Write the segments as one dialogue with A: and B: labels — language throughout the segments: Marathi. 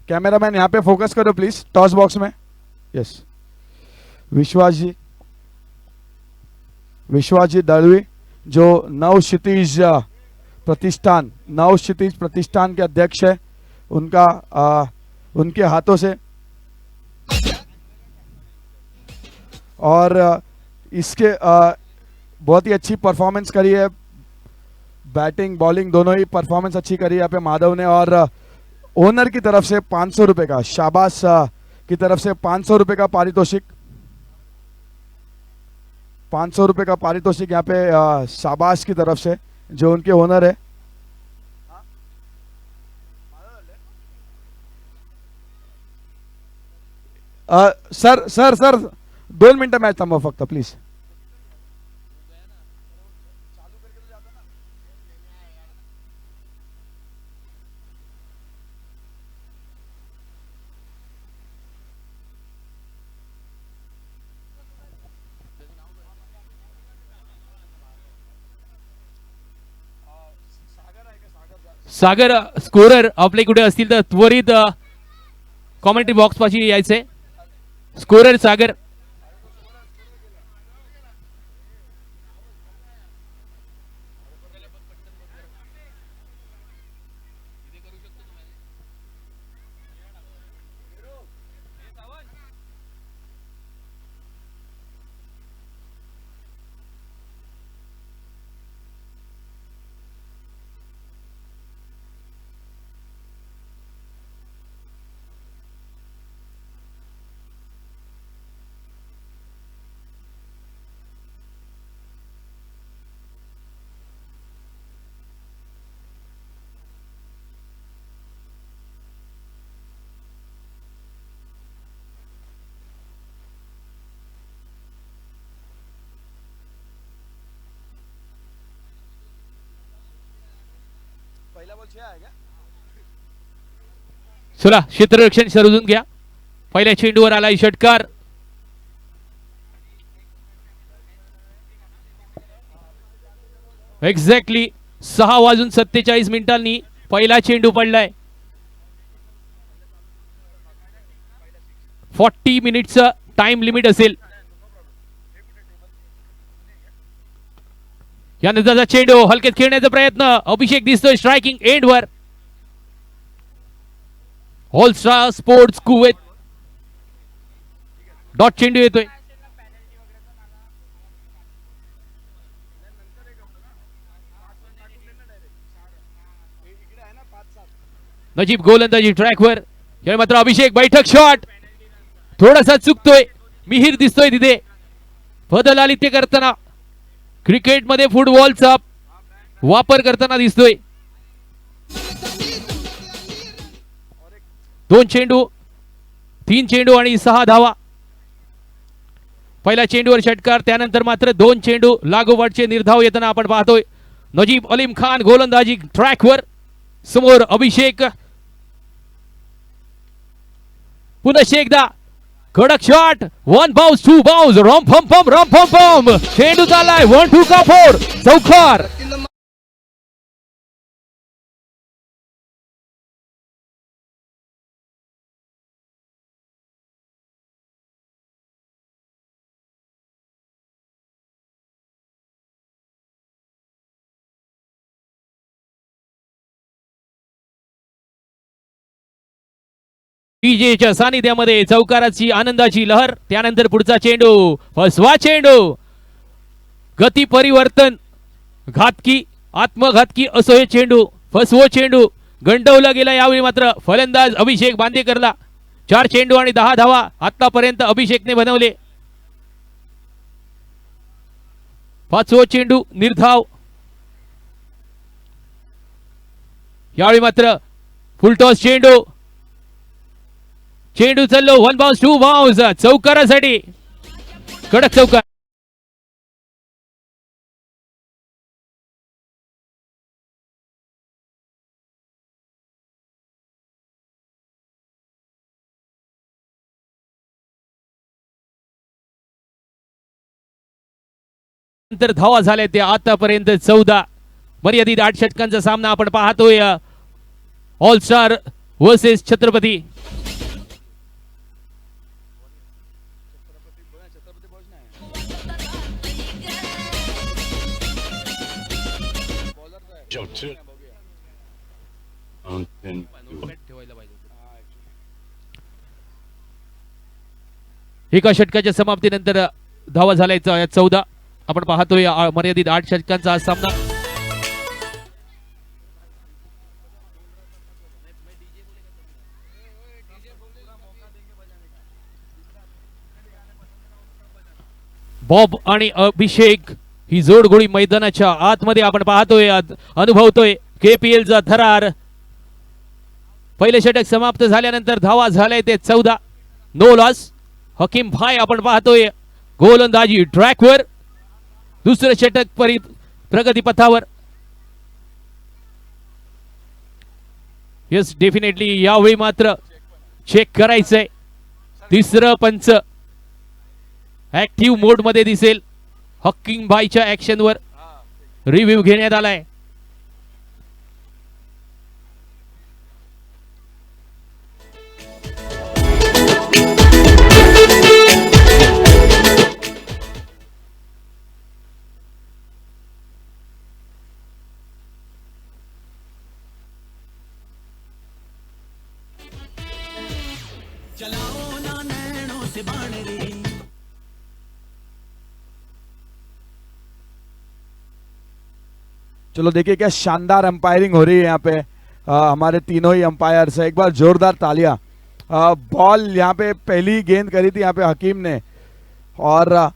A: कैमरामैन यहाँ पे फोकस करो प्लीज, टॉस बॉक्स में। यस, विश्वास जी दलवी जो नवक्षितिज प्रतिष्ठान के अध्यक्ष है, उनके हाथों से, और इसके बहुत ही अच्छी परफॉर्मेंस करी है, बैटिंग बॉलिंग दोनों ही परफॉर्मेंस अच्छी करी है यहाँ पे माधव ने। और ओनर की तरफ से 500 रुपए का, शाबाश की तरफ से 500 रुपए का पारितोषिक, 500 रुपए का पारितोषिक यहाँ पे शाबाश की तरफ से जो उनके ओनर है। सर सर सर 2 मिनिटं मॅच थांबवा फक्त प्लीज।
B: सागर स्कोरर आपले कुठे असतील तर त्वरित कॉमेंट्री बॉक्स पाशी यायचे। स्कोरर सागर, चला क्षेत्ररक्षण सर्जून घ्या। पहिल्या चेंडूवर आलाय षटकार, एक्झॅक्टली 6:47 पहिला चेंडू पडलाय। 40 मिनिटचं टाइम लिमिट असेल। यानंतरचा चेंडू हलकेत खेळण्याचा प्रयत्न, अभिषेक दिसतोय स्ट्रायकिंग एंडवर। All star sports Kuwait dot चेंडू येतोय। नजीब गोलंदाजी ट्रॅकवर, यावेळी मात्र अभिषेक बैठक शॉट थोडासा चुकतोय, मिहिर दिसतोय तिथे। बदल आली ते करताना क्रिकेटमध्ये फुटबॉलचा वापर करताना दिसतोय। 2 चेंडू 3 चेंडू आणि 6 धावा। पहिल्या चेंडूवर षटकार, त्यानंतर मात्र 2 चेंडू लागोपाठचे निर्धाव येताना आपण पाहतोय। नजीब अलीम खान गोलंदाजी ट्रॅकवर, समोर अभिषेक। पुन्हा एकदा कडक शॉट, 1 बाउन्स 2 बाउन्स, रॉम फम फम, चेंडू चाललाय 1-2 का 4, चौकार। डीजेच्या सानिध्यामध्ये चौकाराची आनंदाची लहर। त्यानंतर पुढचा चेंडू, फसवा चेंडू, गती परिवर्तन, घातकी आत्मघातकी असो हे चेंडू, फसवो चेंडू गंडवला गेला। यावेळी मात्र फलंदाज अभिषेक बांदेकरला 4 चेंडू आणि 10 धावा आतापर्यंत अभिषेकने बनवले। 5वो चेंडू निर्धाव, यावेळी मात्र फुलटॉस चेंडू, चेंडू चाललो 1 बाउन्स 2 बाउन्स, चौकारासाठी कडक चौकार। नंतर धावा झाले ते आतापर्यंत 14, मर्यादित 8 षटकांचा सामना आपण पाहतोय। All star versus Chhatrapati. एका षटकाच्या समाप्तीनंतर धावा झाल्याचा 14. आपण पाहतोय मर्यादित 8 षटकांचा हा सामना. बॉब आणि अभिषेक ही जोडगोळी मैदानाच्या आतमध्ये आपण पाहतोय, अनुभवतोय. KPL चा थरार. पहिले षटक समाप्त झाल्यानंतर धावा झाले ते 14. No loss. हकीम भाई आपण पाहतोय गोलंदाजी ट्रॅकवर. दुसरे षटक प्रगती पथावर. यस डेफिनेटली यावेळी मात्र चेक करायचंय. तिसरं पंच ऍक्टिव्ह मोड मध्ये दिसेल. हकीम भाईच्या ऍक्शनवर रिव्ह्यू घेण्यात आलाय.
C: चलाओ ना नैनों से बाण रे.
A: चलो देखिए क्या शानदार अंपायरिंग हो रही है यहाँ पे हमारे तीनों ही अंपायर्स है. एक बार जोरदार तालियां. बॉल यहाँ पे पहली गेंद करी थी यहाँ पे हकीम ने और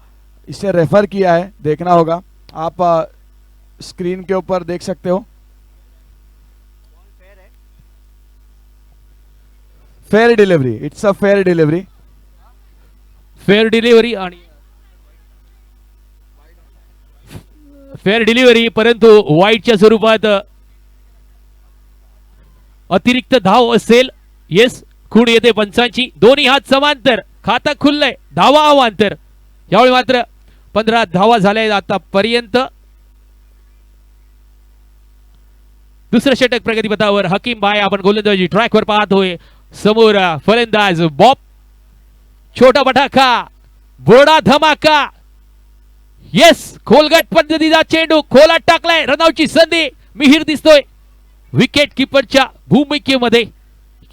A: इसे रेफर किया है. देखना होगा. आप स्क्रीन के ऊपर देख सकते हो. Fair delivery. It's a fair delivery.
B: Fair delivery आणि फेअर डिलिव्हरी, परंतु वाईटच्या स्वरूपात अतिरिक्त धाव असेल. येस खूण येते पंचांची. दोन्ही हात समांतर. खाता खुललंय. धावा अवांतर. यावेळी मात्र 15 धावा झाल्या आतापर्यंत. दुसरं षटक प्रगतीपथावर. हकीम भाई आपण गोलंदाजी ट्रॅकवर पाहतोय. समोर फलंदाज बॉब. छोटा पटाखा, बोडा धमाका. येस खोलगट पद्धतीचा चेंडू खोलात टाकलाय. रनआउटची संधी. मिहीर दिसतोय विकेट किपरच्या भूमिकेमध्ये.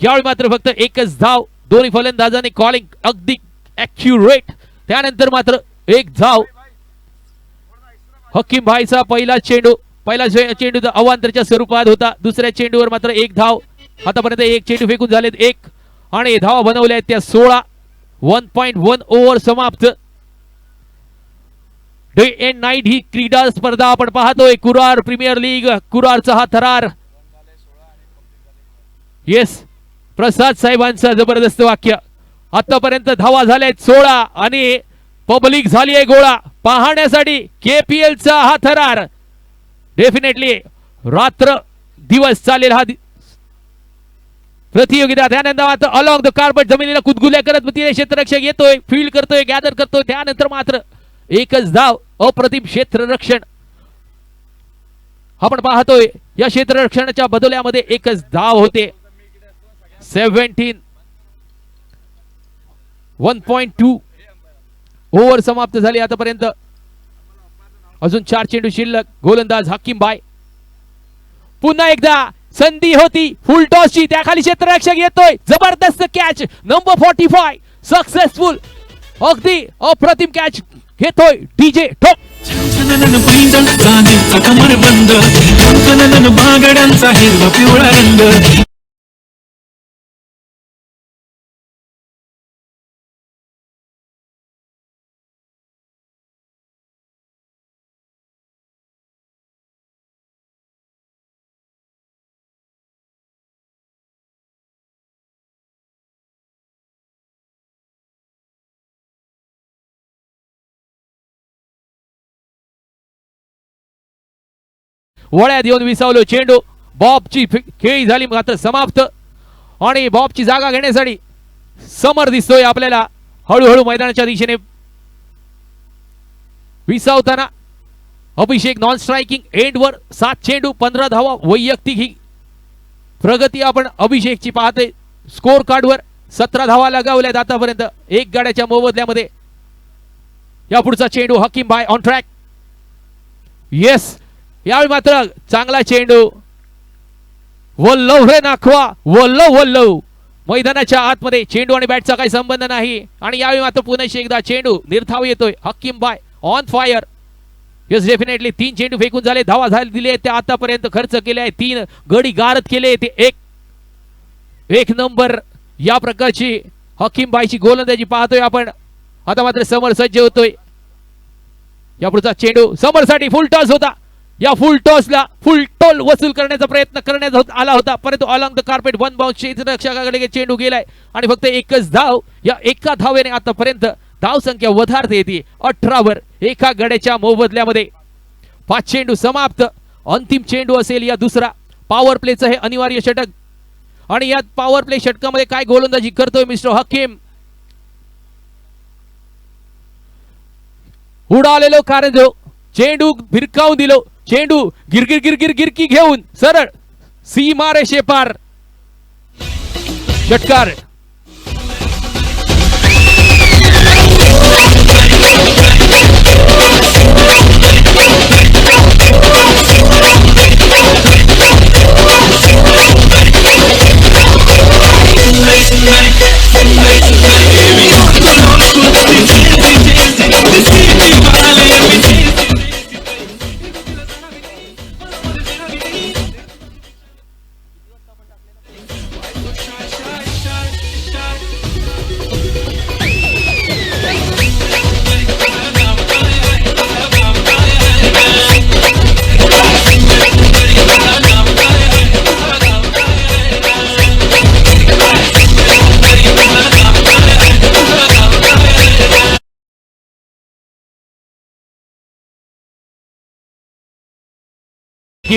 B: यावेळी मात्र फक्त एकच धाव. दोन्ही फलंदाजांनी कॉलिंग अगदी ऍक्युरेट. त्यानंतर मात्र एक धाव. हकीम भाईचा पहिला चेंडू चेंडू अवांतरच्या स्वरूपात होता. दुसऱ्या चेंडूवर मात्र एक धाव. आतापर्यंत एक चेंडू फेकून झालेत 1 आणि धावा बनवल्या त्या 16. 1.1 ओव्हर समाप्त. डे एंड नाईट ही क्रीडा स्पर्धा आपण पाहतोय. Kurar premier league. कुरारचा हा थरार. येस प्रसाद साहेबांचं जबरदस्त वाक्य. आतापर्यंत धावा झाल्यात 16 आणि पब्लिक झाली आहे गोळा पाहण्यासाठी. KPL चा हा थरार. डेफिनेटली रात्र दिवस चालेल हा प्रतियोगिता. त्यानंतर मात्र अलॉंग द कार्पेट जमिनीला कुदगुल्या करत क्षेत्ररक्षक येतोय. फील्ड करतोय, गॅदर करतोय. त्यानंतर मात्र एकच धाव. अप्रतिम क्षेत्ररक्षण आपण पाहतोय. या क्षेत्ररक्षणाच्या बदल्यामध्ये एकच धाव होते. 17. 1.2 ओव्हर समाप्त झाली आतापर्यंत. अजून 4 चेंडू शिल्लक. गोलंदाज हकीम भाई. पुन्हा एकदा संधी होती फुल टॉसची. त्याखाली क्षेत्ररक्षक येतोय. जबरदस्त कॅच. Number 45 successful. अगदी अप्रतिम कॅच घेतोय डीजे ठोक.
C: छनछनन पैंजण चांदीचा कमरबंद. छनछनन बागड्यांचा हिरवा पिवळा रंग.
B: वळ्यात येऊन विसावलो चेंडू. बॉबची खेळी झाली मात्र समाप्त. आणि बॉबची जागा घेण्यासाठी समर दिसतोय आपल्याला हळूहळू मैदानाच्या दिशेने विसावताना. अभिषेक नॉन स्ट्रायकिंग एंडवर 7 चेंडू 15 धावा वैयक्तिक ही प्रगती आपण अभिषेकची पाहते स्कोर कार्डवर 17 धावा लगावल्यात आतापर्यंत एक गाड्याच्या मोबदल्यामध्ये. या पुढचा चेंडू हकीम बाय ऑन ट्रॅक. येस, यावेळी मात्र चांगला चेंडू. वल्लव रे नाखवा, वल्लव वल्लव. मैदानाच्या आतमध्ये चेंडू आणि बॅटचा काही संबंध नाही आणि यावेळी मात्र पुन्हा एकदा चेंडू निर्धाव येतोय. हकीम बाय ऑन फायर. येस, डेफिनेटली 3 चेंडू फेकून झाले, धावा झाले दिले ते आतापर्यंत खर्च केले आहे, 3 गडी गारद केले ते एक नंबर या प्रकारची हकीम बायची गोलंदाजी पाहतोय आपण. आता मात्र समर सज्ज होतोय. या पुढचा चेंडू समरसाठी फुल टॉस होता. या फुल टॉसला फुल टोल वसूल करण्याचा प्रयत्न करण्यात आला होता, परंतु ऑलॉंग द कार्पेट वन बाउंस रक्षकाकडे चेंडू गेलाय आणि फक्त एकच धाव. या एका धावेने आतापर्यंत धाव संख्या वधारते येते 18 वर एका गड्याच्या मोबदल्यामध्ये. 5 चेंडू समाप्त. अंतिम चेंडू असेल या दुसरा पॉवर प्लेचं हे अनिवार्य षटक आणि या पॉवर प्ले षटकामध्ये काय गोलंदाजी करतोय मिस्टर हकीम. उडालेलो कारंजो, चेंडू भिरकावून दिलो, चेंडू गिरगिर गिरगिर गिरकी घेऊन सरळ सीमा रेषेपार. षटकार.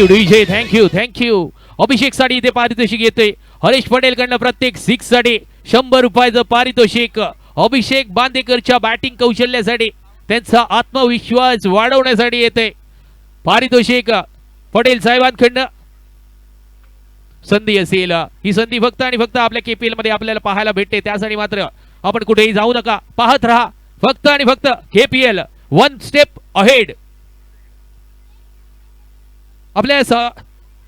B: DJ thank you. अभिषेक साठी इथे पारितोषिक येते. हरीश पटेल कडनं प्रत्येक 6 साठी 100 रुपयाचं पारितोषिक. अभिषेक बांदेकरच्या बॅटिंग कौशल्यासाठी त्यांचा आत्मविश्वास वाढवण्यासाठी येते पारितोषिक पटेल साहेबांकडनं. संधी असेल ही संधी फक्त आणि फक्त आपल्या केपीएल मध्ये आपल्याला पाहायला भेटते, त्यासाठी मात्र आपण कुठेही जाऊ नका, पाहत राहा फक्त आणि फक्त केपीएल वन स्टेप अहेड. आपल्या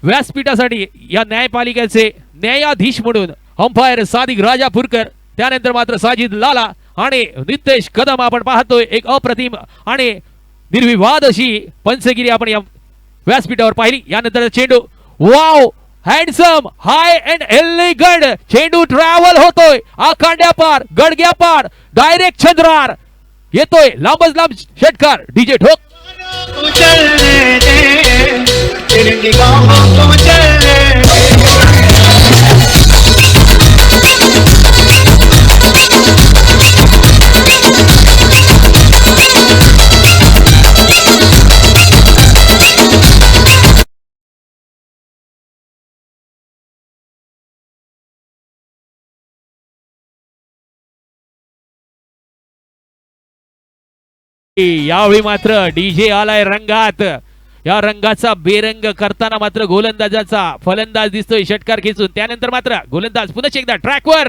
B: व्यासपीठासाठी या न्यायपालिकेचे न्यायाधीश म्हणून अंपायर सादिक राजापूरकर, त्यानंतर मात्र साजिद लाला आणि नितेश कदम आपण पाहतोय. एक अप्रतिम आणि निर्विवाद अशी पंचगिरी आपण या व्यासपीठावर पाहिली. यानंतर चेंडू wow handsome high and elegant चेंडू ट्रॅव्हल होतोय आखांड्या पार गडग्या पार डायरेक्ट चंद्रार येतोय. लांबच लांब षटकार. डीजे ठोक.
D: चलने दे तेरी निगाहों को चलने दे.
B: यावेळी मात्र डीजे आलाय रंगात. या रंगाचा बेरंग करताना मात्र गोलंदाजाचा फलंदाज दिसतोय षटकार खेचून. त्यानंतर मात्र गोलंदाज पुन्हा एकदा ट्रॅकवर.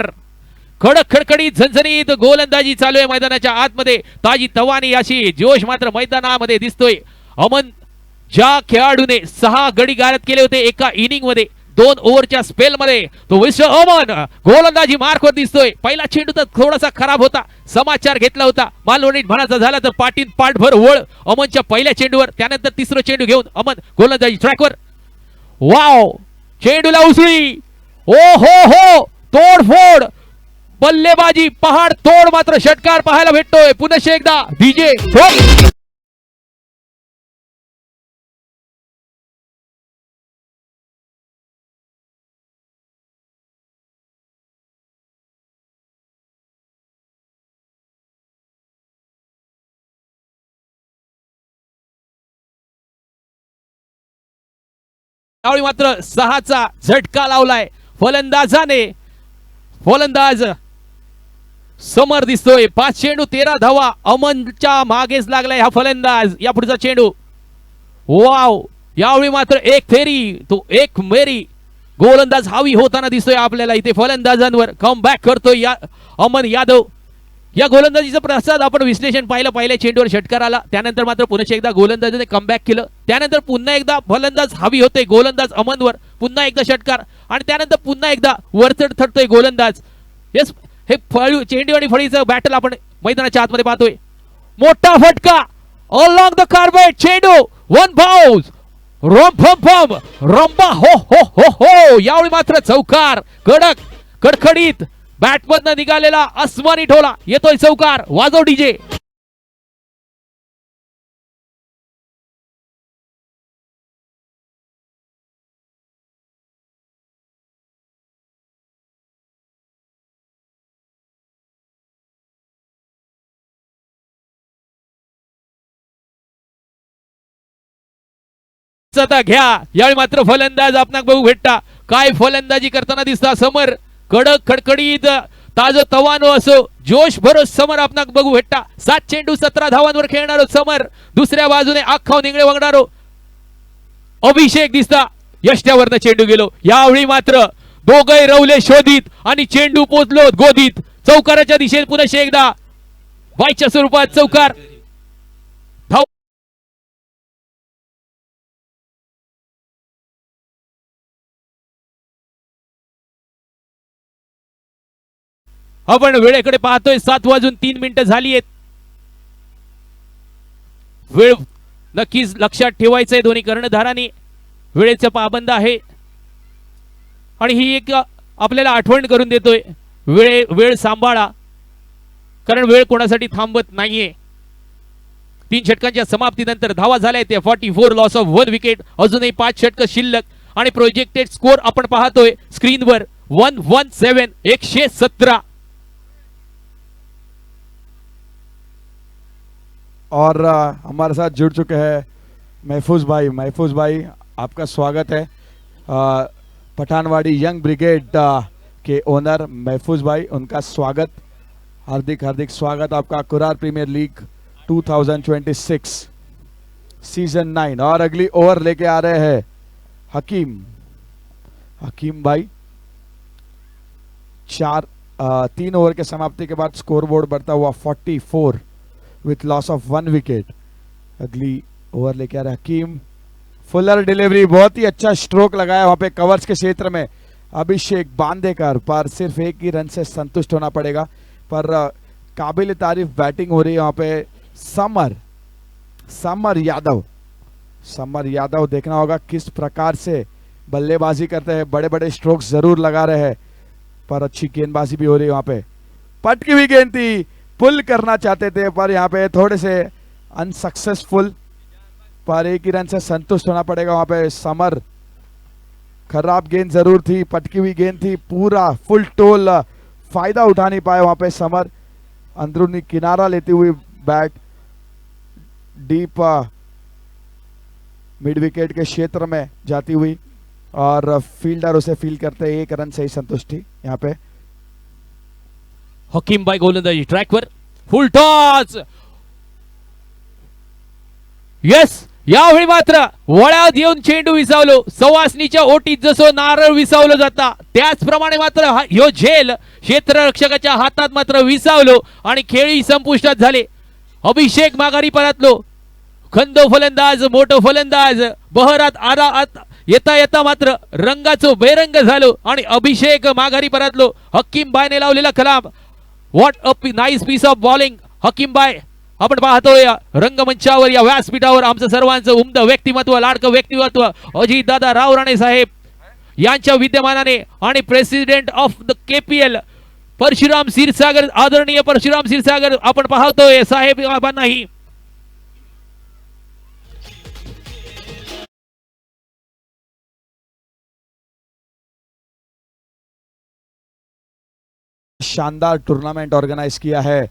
B: खडक खडखडीत झणझणीत गोलंदाजी चालू आहे मैदानाच्या आतमध्ये. ताजी तवानी अशी जोश मात्र मैदानामध्ये दिसतोय. अमन ज्या खेळाडूने 6 गडी गारद केले होते एका इनिंग मध्ये 2 ओव्हरच्या स्पेल मध्ये, तो मिस्टर अमन गोलंदाजी मार्कवर दिसतोय. पहिला चेंडू तर थोडासा खराब होता, समाचार घेतला होता. मालवणीत म्हणायचा झाला तर पाटील पाठभर वळ अमनच्या पहिल्या चेंडूवर. त्यानंतर तिसरं चेंडू घेऊन अमन गोलंदाजी ट्रॅकवर. वाव चेंडूला उसळी. ओ हो तोडफोड बल्लेबाजी पहाड तोड मात्र षटकार पाहायला भेटतोय. पुन्हा एकदा डीजे ठोक. त्यावेळी मात्र 6चा झटका लावलाय फलंदाजाने. फलंदाज समर दिसतोय. 5 चेंडू 13 धावा. अमनच्या मागेच लागलाय हा फलंदाज. या पुढचा चेंडू वाव. यावेळी मात्र एक फेरी तो एक मेरी गोलंदाज हावी होताना दिसतोय आपल्याला इथे फलंदाजांवर कम बॅक करतोय या अमन यादव. या गोलंदाजीचं प्रसाद आपण विश्लेषण पाहिलं. पहिल्या चेंडूवर षटकार आला, त्यानंतर मात्र पुन्हा एकदा गोलंदाजाने कमबॅक केलं, त्यानंतर पुन्हा एकदा फलंदाज हावी होते गोलंदाज अमनवर, पुन्हा एकदा षटकार आणि त्यानंतर पुन्हा एकदा वरचढ थडतोय गोलंदाज. येस, हे चेंडू आणि फळीचं बॅटल आपण मैदानाच्या आतमध्ये पाहतोय. मोठा फटका अलॉंग द कार्पेट, चेंडू वन बाउन्स रंबा हो हो हो हो. यावेळी मात्र चौकार, कडक कडकडीत बॅटमधनं निघालेला आसमानी ठोला, येतोय चौकार. वाजव डीजे. आता घ्या. यावेळी मात्र फलंदाज आपणाक बघू भेटता. काय फलंदाजी करताना दिसता समर. कडक खडखडीत ताज तवानो असो जोश भरोस समर आपणाक बघू भेटता. 7 चेंडू 17 धावांवर खेळणारो समर. दुसऱ्या बाजूने आखाव निंगळे वगणारो अभिषेक दिसता. यष्ट्यावरनं चेंडू गेलो. यावेळी मात्र दोघे रवले शोधित आणि चेंडू पोचलो गोदीत. चौकाराच्या दिशेने पुन्हा एकदा वाईच्या स्वरूपात चौकार. आपण वेळेकडे पाहतोय. 7:03 झाली आहेत. वेळ नक्कीच लक्षात ठेवायचंय दोन्ही कर्णधारांनी. वेळेचं पाबंद आहे आणि ही एक आपल्याला आठवण करून देतोय. वेळ सांभाळा, कारण वेळ कोणासाठी थांबत नाहीये. 3 षटकांच्या समाप्तीनंतर धावा झाल्या त्या 44, लॉस ऑफ 1 विकेट. अजूनही 5 षटक शिल्लक आणि प्रोजेक्टेड स्कोर आपण पाहतोय स्क्रीनवर 117 117.
A: और हमारे साथ जुड़ चुके हैं महफूज भाई. महफूज भाई, आपका स्वागत है. पठानवाड़ी यंग ब्रिगेड के ओनर महफूज भाई, उनका स्वागत, हार्दिक हार्दिक स्वागत आपका कुरार प्रीमियर लीग 2026 सीजन 9. और अगली ओवर लेके आ रहे हैं हकीम भाई. 3 ओवर के समाप्ति के बाद स्कोरबोर्ड बढ़ता हुआ 44 with loss of 1 wicket. Ugly over लेके आ रहे हकीम. फुलर डिलीवरी, बहुत ही अच्छा स्ट्रोक लगाया वहां पे कवर्स के क्षेत्र में अभिषेक बांदेकर, पर सिर्फ एक ही रन से संतुष्ट होना पड़ेगा. पर काबिल तारीफ बैटिंग हो रही है वहां पे समर यादव. देखना होगा किस प्रकार से बल्लेबाजी करते हैं. बड़े बड़े स्ट्रोक्स जरूर लगा रहे हैं, पर अच्छी गेंदबाजी भी हो रही है वहां पे. पटकी हुई गेंद थी, पुल करना चाहते थे, पर यहाँ पे थोड़े से अनसक्सेसफुल. पर एक ही रन से संतुष्ट होना पड़ेगा वहां पे समर. खराब गेंद जरूर थी, पटकी हुई गेंद थी, पूरा फुल टोल फायदा उठा नहीं पाए वहां पे समर. अंदरूनी किनारा लेती हुई बैट डीप मिड विकेट के क्षेत्र में जाती हुई और फील्डर उसे फील करते 1 रन से ही संतुष्टि यहाँ पे.
B: हकीम बाय गोलंदाजी ट्रॅकवर. फुल टॉस. यस, यावेळी मात्र वळ्यात येऊन चेंडू विसावलो. सवासनीच्या ओटीत जसं नारळ विसावलं जाता त्याचप्रमाणे मात्र ह्यो झेल क्षेत्ररक्षकाच्या हातात मात्र विसावलो आणि खेळी संपुष्टात झाले. अभिषेक माघारी परतलो. खंदो फलंदाज, मोठो फलंदाज बहरात आला. येता येता मात्र रंगाचो बेरंग झालो आणि अभिषेक माघारी परतलो. हकीम बायने लावलेला कलाम. What a nice piece of bowling Hakim बाय. आपण पाहतोय रंगमंचावर या व्यासपीठावर आमचं सर्वांचं उमद व्यक्तिमत्व, लाडकं व्यक्तिमत्व अजित दादा राव राणे साहेब यांच्या विद्यमानाने आणि president of the KPL Parshuram Kshirsagar, आदरणीय परशुराम क्षीरसागर आपण पाहतोय साहेबांनाही.
A: शानदार टूर्नामेंट ऑर्गेनाइज किया है.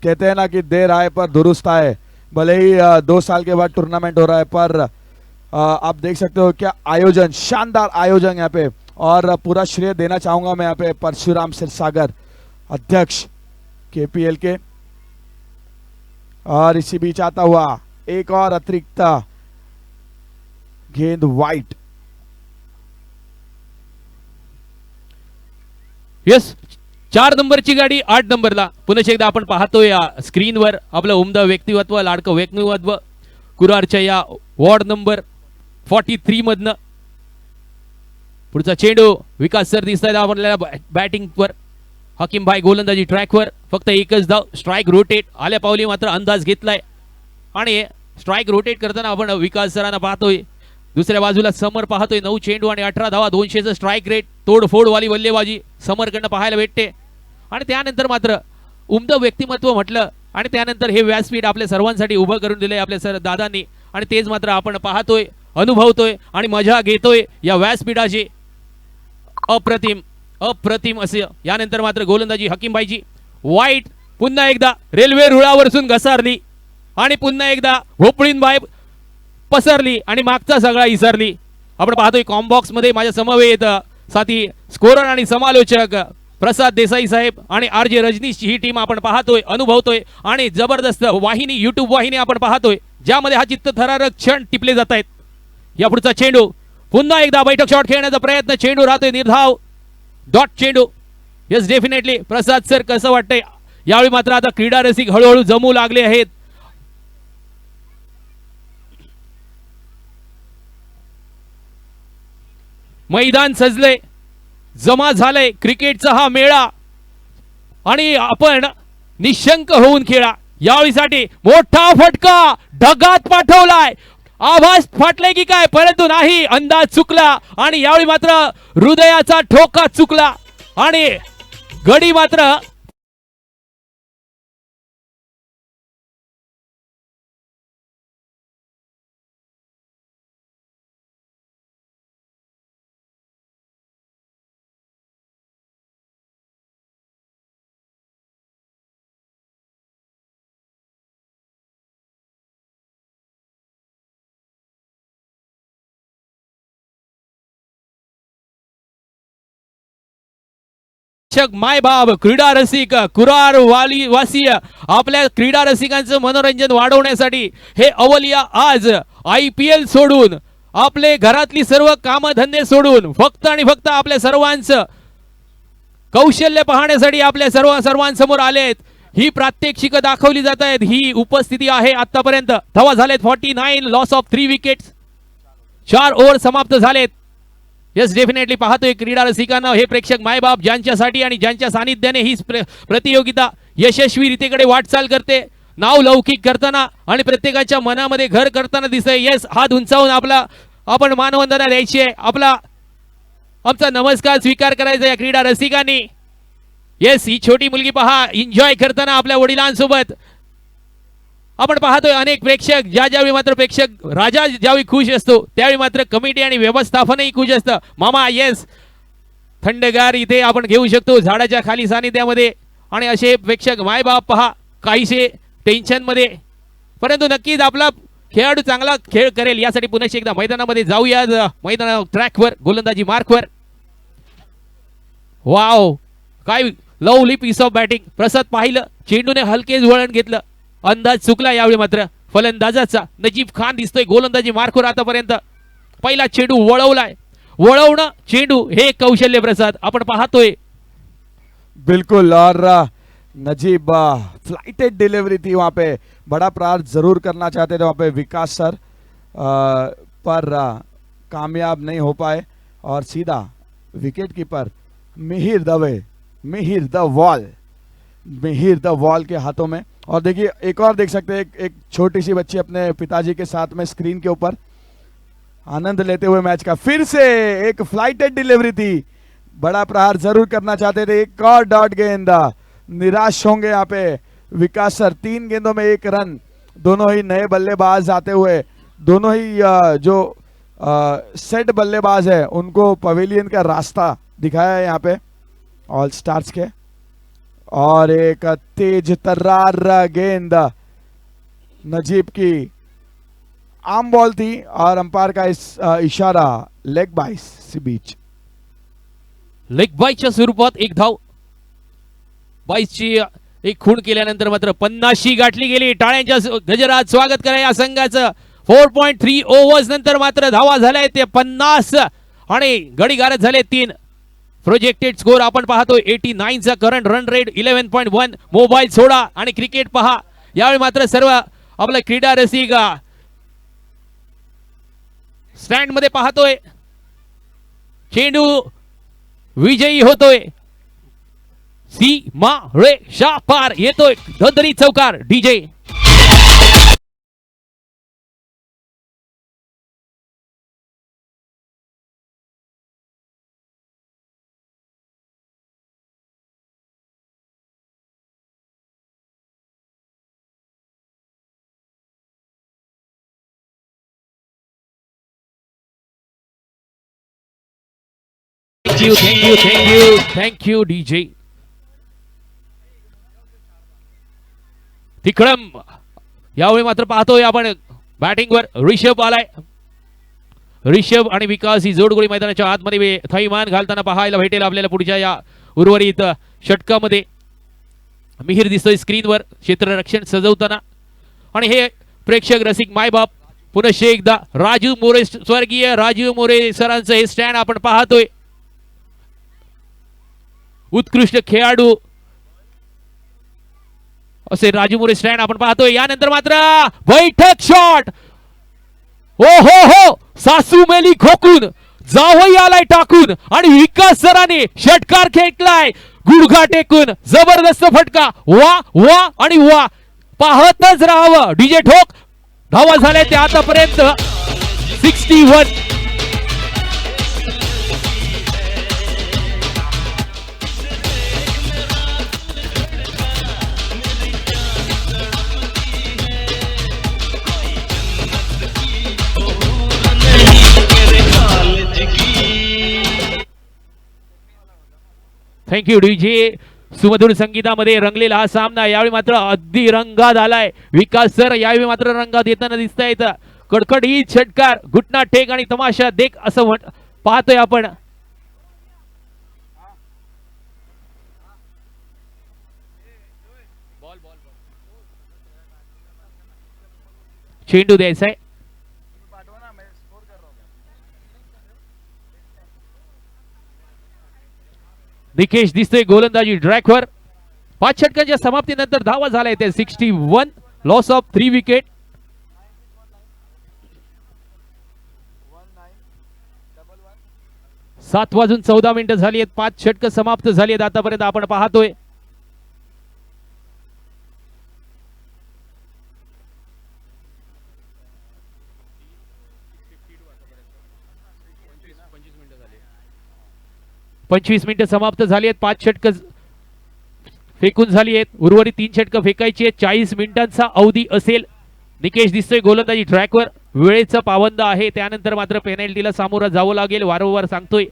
A: कहते हैं ना कि देर आए पर दुरुस्त आए. भले ही 2 साल के बाद टूर्नामेंट हो रहा है, पर आप देख सकते हो क्या आयोजन, शानदार आयोजन यहाँ पे. और पूरा श्रेय देना चाहूंगा मैं यहाँ पे परशुराम क्षीरसागर, अध्यक्ष KPL के. और इसी बीच आता हुआ एक और अतिरिक्त गेंद वाइट.
B: येस 4 नंबरची गाडी 8 नंबरला. पुन्हा एकदा आपण पाहतोय या स्क्रीनवर आपलं उमदा व्यक्तिमत्व, लाडकं व्यक्तिमत्व कुरारच्या या वॉर्ड नंबर 43 मधनं. पुढचा चेंडू विकास सर दिसत आहेत आपल्याला बॅटिंगवर. हकीम भाई गोलंदाजी ट्रॅकवर. फक्त एकच धाव. स्ट्राईक रोटेट आल्या पावली मात्र अंदाज घेतलाय आणि स्ट्राईक रोटेट करताना आपण विकास सरांना पाहतोय. दुसऱ्या बाजूला समर पाहतोय. 9 चेंडू आणि 18 धावा, 200चं स्ट्राईक रेट. तोडफोडवाली बल्लेबाजी समरकडनं पाहायला भेटते. आणि त्यानंतर मात्र उमदं व्यक्तिमत्व म्हटलं आणि त्यानंतर हे व्यासपीठ आपल्या सर्वांसाठी उभं करून दिलंय आपल्या सर दादांनी. आणि तेच मात्र आपण पाहतोय, अनुभवतोय आणि मजा घेतोय या व्यासपीठाची. अप्रतिम अप्रतिम असे. यानंतर मात्र गोलंदाजी हकीमबाईची. वाईट पुन्हा एकदा रेल्वे रुळावरसून घसारली आणि पुन्हा एकदा भोपळींबाई पसरली आणि मागचा सगळा इसरली. आपण पाहतोय कॉम्बॉक्स मध्ये माझ्या समवेत साथी स्कोरर आणि समालोचक प्रसाद देसाई साहेब आणि आर जे रजनीशची ही टीम आपण पाहतोय, अनुभवतोय आणि जबरदस्त वाहिनी, युट्यूब वाहिनी आपण पाहतोय ज्यामध्ये हा चित्तथरारक क्षण टिपले जात आहेत. या पुढचा चेंडू पुन्हा एकदा बैठक शॉट खेळण्याचा प्रयत्न. चेंडू राहतोय निर्धाव. डॉट चेंडू. Yes definitely. प्रसाद सर कसं वाटतंय यावेळी मात्र आता क्रीडा रसिक हळूहळू जमू लागले आहेत. मैदान सजले, जमा झालंय क्रिकेटचा हा मेळा आणि आपण निशंक होऊन खेळा. यावेळीसाठी मोठा फटका ढगात पाठवलाय. आभास फाटले की काय, परंतु नाही, अंदाज चुकला आणि यावेळी मात्र हृदयाचा ठोका चुकला आणि गडी मात्र माय बाप क्रीडा रसिक कुरार वासीय आपल्या क्रीडा रसिकांचं मनोरंजन वाढवण्यासाठी हे अवलिया आज IPL सोडून आपले घरातली सर्व कामधंदे सोडून फक्त आणि फक्त आपल्या सर्वांचं कौशल्य पाहण्यासाठी आपल्या सर्वांसमोर आलेत. ही प्रात्यक्षिक दाखवली जात आहेत. ही उपस्थिती आहे आतापर्यंत. धावा झालेत 49, लॉस ऑफ 3 विकेट्स. 4 ओव्हर समाप्त झालेत. येस डेफिनेटली पाहतोय क्रीडा रसिकांना, हे प्रेक्षक मायबाप ज्यांच्यासाठी आणि ज्यांच्या सानिध्याने ही प्रतियोगिता यशस्वीरितेकडे वाटचाल करते, नाव लौकिक करताना आणि प्रत्येकाच्या मनामध्ये घर करताना दिसतंय. येस हात उंचावून आपण मानवंदना द्यायची आहे. आमचा नमस्कार स्वीकार करायचा या क्रीडा रसिकांनी. येस ही छोटी मुलगी पहा एन्जॉय करताना आपल्या वडिलांसोबत. आपण पाहतोय अनेक प्रेक्षक ज्यावेळी मात्र प्रेक्षक राजा ज्यावेळी खुश असतो त्यावेळी मात्र कमिटी आणि व्यवस्थापनही खुश असतं. मामा येस थंडगार इथे आपण घेऊ शकतो झाडाच्या खाली सानिध्यामध्ये आणि असे प्रेक्षक मायबाप पहा काहीसे टेन्शन मध्ये, परंतु नक्कीच आपला खेळाडू चांगला खेळ करेल यासाठी पुन्हा एकदा मैदानामध्ये जाऊया. मैदाना ट्रॅकवर गोलंदाजी मार्कवर. वाव काय लवली पीस ऑफ बॅटिंग. प्रसाद पाहिलं चेंडूने हलकेच वळण घेतलं, अंदाज चुकला यावेळी मात्र फलंदाजाचा. नजीब खान दिसतोय गोलंदाजी मार्कवर आतापर्यंत. पहिला चेंडू वळवलाय. वळवणं चेंडू हे कौशल्य प्रसाद आपण पाहतोय.
A: बिल्कुल. और नजीब फ्लाइटेड डिलीवरी थी वहाँ पे, बड़ा प्रहार जरूर करना चाहते थे वहाँ पे विकास सर, पर कामयाब नहीं हो पाए और सीधा wicket keeper Mihir Dave, Mihir the wall के हाथों में. और देखिए एक और देख सकते हैं एक छोटी सी बच्ची अपने पिताजी के साथ में स्क्रीन के ऊपर आनंद लेते हुए मैच का. फिर से एक फ्लाइटेड डिलीवरी थी, बड़ा प्रहार जरूर करना चाहते थे. एक और डॉट गेंद. निराश होंगे यहाँ पे विकास सर. 3 गेंदों में 1 रन. दोनों ही नए बल्लेबाज आते हुए, दोनों ही जो सेट बल्लेबाज है उनको पवेलियन का रास्ता दिखाया है यहाँ पे ऑल स्टार्स के. और एक तेज तर्रार गेंद नजीब की आम बॉल थी और अंपायर का इशारा लेग बाइस सी बीच.
B: लेग बाईच्या स्वरूपात एक धाव. 22ची एक खूण केल्यानंतर मात्र 50शी गाठली गेली. टाळ्यांच्या गजरात स्वागत करा या संघाचं. 4.3 ओव्हर्स नंतर मात्र धावा झाल्या ते 50 आणि गडी गारद झाले 3. प्रोजेक्टेड स्कोर आपण पाहतोय 89 चा करंट रन रेट 11.1. मोबाईल सोडा आणि क्रिकेट पहा. यावेळी मात्र सर्व आपला क्रीडा रसिक स्टँड मध्ये पाहतोय. चेंडू विजयी होतोय. सीमा रेषा पार येतोय धंदरी चौकार. DJ thank you DJ. तिकडम यावेळी मात्र पाहतोय आपण बॅटिंग वर ऋषभ आलाय. ऋषभ आणि विकास ही जोडगोळी मैदानाच्या आतमध्ये थैमान घालताना पाहायला भेटेल आपल्याला पुढच्या या उर्वरित षटकामध्ये. मिहिर दिसतोय स्क्रीनवर क्षेत्ररक्षण सजवताना. आणि हे प्रेक्षक रसिक मायबाप पुनश्च एकदा राजू मोरे, स्वर्गीय राजू मोरे सरांचं हे स्टँड आपण पाहतोय. उत्कृष्ट खेळाडू असे राजू मोरे स्टँड आपण पाहतोय. यानंतर मात्र बैठक शॉट. ओ हो हो सासू मेली खोकून जावई आलाय टाकून आणि विकास सरांनी षटकार खेळलाय गुडघा टेकून. जबरदस्त फटका. वा वा आणि वा. पाहतच राहावं. डीजे ठोक. धावा झाल्या ते आतापर्यंत 61. Thank you DJ. सुमधुर संगीतामध्ये रंगलेला हा सामना यावेळी मात्र अगदी रंगात आलाय. विकास सर यावेळी मात्र रंगात येताना दिसत आहेत. कडकडीत षटकार, घुटना टेक आणि तमाशा देख असं पाहतोय आपण. चेंडू द्यायचा आहे. निकेश दिसतोय गोलंदाजी ट्रॅकवर. 5 षटकांच्या समाप्तीनंतर धावा झालाय ते 61. Loss of 3 wicket. 7:14 झाली आहेत. 5 षटक समाप्त झाली आहेत आतापर्यंत आपण पाहतोय. पंचवीस मिनिटं समाप्त झाली आहेत. 5 षटक फेकून झाली आहेत. उर्वरित 3 षटक फेकायची आहेत. 40 मिनिटांचा अवधी असेल. निकेश दिसतोय गोलंदाजी ट्रॅकवर. वेळेचं पाबंद आहे. त्यानंतर मात्र पेनल्टीला सामोरं जावं लागेल. वारंवार सांगतोय.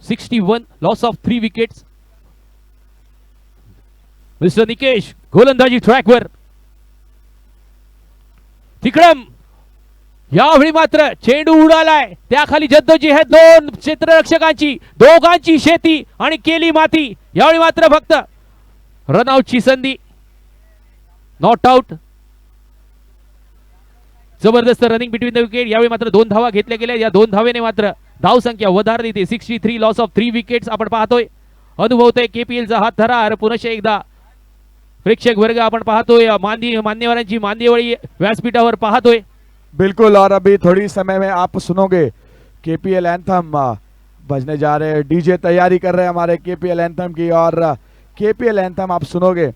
B: 61 loss of 3 wickets. Mister Nikesh गोलंदाजी ट्रॅकवर. तिकडम यावेळी मात्र चेंडू उडालाय. त्याखाली जद्दोजहद 2 क्षेत्ररक्षकांची. दोघांची शेती आणि केली माती. यावेळी मात्र फक्त रनआउटची संधी. Not out. जबरदस्त रनिंग बिटवीन द विकेट. यावेळी मात्र 2 धावा घेतल्या गेल्या. या 2 धावेने मात्र धाव संख्या वधारली ते 63 लॉस ऑफ 3 विकेट्स आपण पाहतोय. अनुभवतोय केपीएलचा हा थरार. पुनश्च एकदा प्रेक्षक वर्ग आपण पाहतोय. मान्यवरांची मांदिवळी व्यासपीठावर पाहतोय.
A: बिल्कुल. और अभी थोड़ी समय में आप सुनोगे केपीएल एंथम बजने जा रहे हैं. डीजे तैयारी कर रहे हैं हमारे केपीएल एंथम की और केपीएल एंथम आप सुनोगे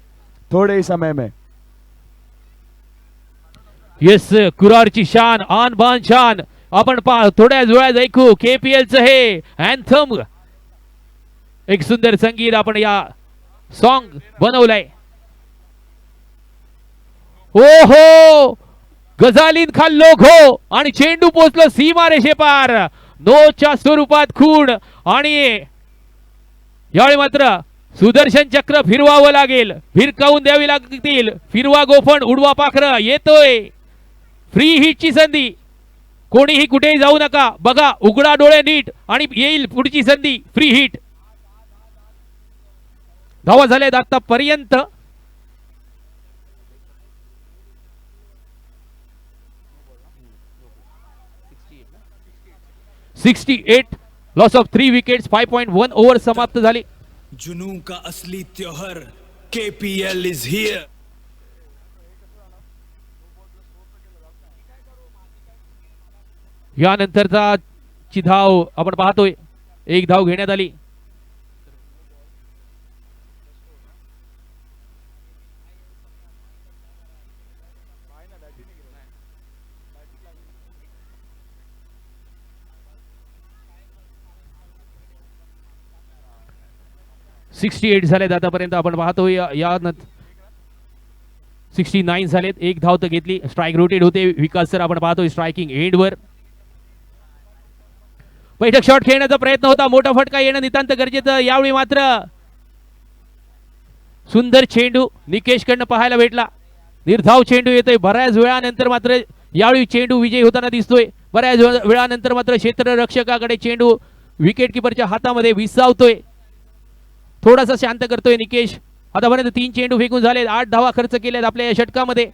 A: थोड़े ही समय में.
B: येस कुरारची शान आन बान शान आपण थोड्या वेळात ऐकू केपीएलचं हे अँथम. एक सुंदर संगीत आपण या सॉन्ग बनवलंय. ओ हो गजालीन खाल्लो घो आणि चेंडू पोचलो सीमा रेषेपार. नोच्या स्वरूपात खूण आणि यावेळी मात्र सुदर्शन चक्र फिरवावं लागेल. भिरकावून द्यावी लागतील. फिरवा गोफण उडवा पाखर. येतोय फ्री हिटची संधी. कोणीही कुठेही जाऊ नका. बघा उघडा डोळे नीट आणि येईल पुढची संधी. Free hit. धावा झाल्यात आतापर्यंत. 68 लॉस ऑफ 3 विकेट्स 5.1 ओव्हर समाप्त झाली.
C: जुनू का असली त्योहार KPL इज हियर.
B: यानंतरचा ची धाव आपण पाहतोय. एक धाव घेण्यात आली. $68 झालेत आतापर्यंत आपण पाहतोय. या 69 झालेत. एक धाव तर घेतली. स्ट्राईक रोटेट होते. विकास सर आपण पाहतोय स्ट्रायकिंग एंडवर. बैठक शॉट खेळण्याचा प्रयत्न होता. मोठा फटका येणं नितांत गरजेचं. यावेळी मात्र सुंदर चेंडू निकेश कडनं पाहायला भेटला. निर्धाव चेंडू येतोय. बऱ्याच वेळानंतर मात्र यावेळी चेंडू विजयी होताना दिसतोय. बऱ्याच वेळानंतर मात्र क्षेत्ररक्षकाकडे चेंडू विकेट किपरच्या हातामध्ये विसावतोय. थोडासा शांत करतोय निकेश. आतापर्यंत 3 चेंडू फेकून झाले. 8 धावा खर्च केल्यात आपल्या या षटकामध्ये.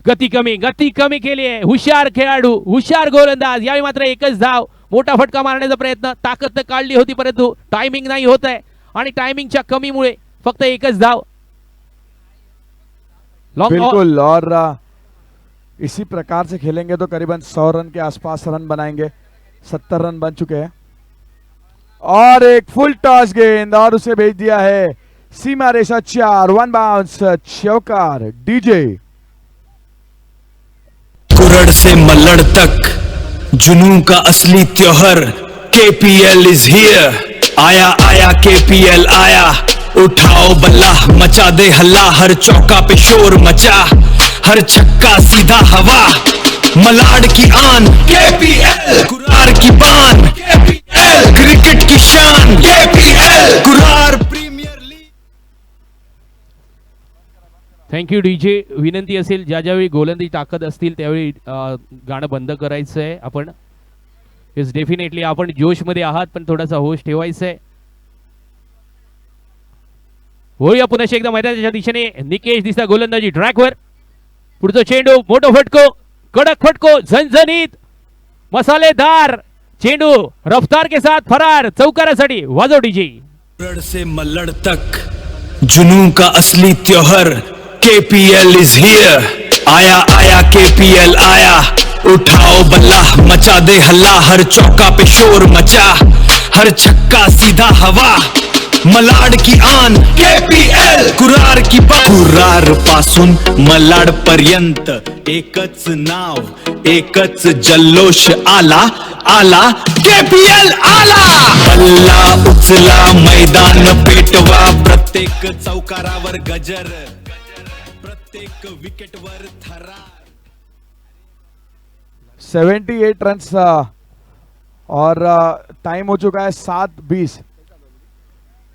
B: गती कमी केली आहे. हुशार खेळाडू, हुशार गोलंदाज. यावेळी मात्र एकच धाव. मोठा फटका मारण्याचा प्रयत्न. ताकद तर काढली होती परंतु टायमिंग नाही होत आहे आणि टायमिंगच्या कमीमुळे फक्त एकच धाव.
A: बिल्कुल. और इसी प्रकार से खेलेंगे तो करीबन 100 रन के आसपास रन बनाएंगे. 70 रन बन चुके हैं. और एक फुल टॉस गेंद और उसे भेज दिया है सीमा रेखा 4. 1 बाउंस चौकार. डीजे
C: कुरड़ से मल्लड़ तक जुनू का असली त्योहार KPL इज हियर. आया आया KPL आया. उठाओ बल्ला मचा दे हल्ला. हर चौका पे शोर मचा. हर छक्का सीधा हवा. मलाड की आन KPL. कुरार की बान KPL. क्रिकेट की शान KPL. Kurar premier league.
B: Thank you DJ. विनंती असेल ज्या ज्यावेळी गोलंदाजी टाकत असतील त्यावेळी गाणं बंद करायचं आहे. आपण येस डेफिनेटली आपण जोशमध्ये आहात पण थोडासा होश ठेवायचा आहे. होऊया पुन्हा एकदा मैदानाच्या दिशेने. निकेश दिसता गोलंदाजी ट्रॅकवर. पुढचा चेंडू मोठो फटको. कडक फटको. झणझणीत मसालेदार चेंडू रफ्तार के साथ फरार. चौकारासाठी वाजव डीजे.
C: कुरड़ से मल्लड़ तक जुनू का असली त्योहार KPL इज हियर. आया आया KPL आया. उठाओ बल्ला मचा दे हल्ला. हर चौका पे शोर मचा. हर छक्का सीधा हवा. मलाड की आन KPL. कुरार की कुरार पासून मलाड पर्यंत एकच नाव एकच जल्लोष. आला आला KPL आला. बल्ला उचला मैदान पेटवा. प्रत्येक चौकारावर गजर. प्रत्येक विकेटवर थरार.
A: 78 रन और टाइम हो चुका है 7:20.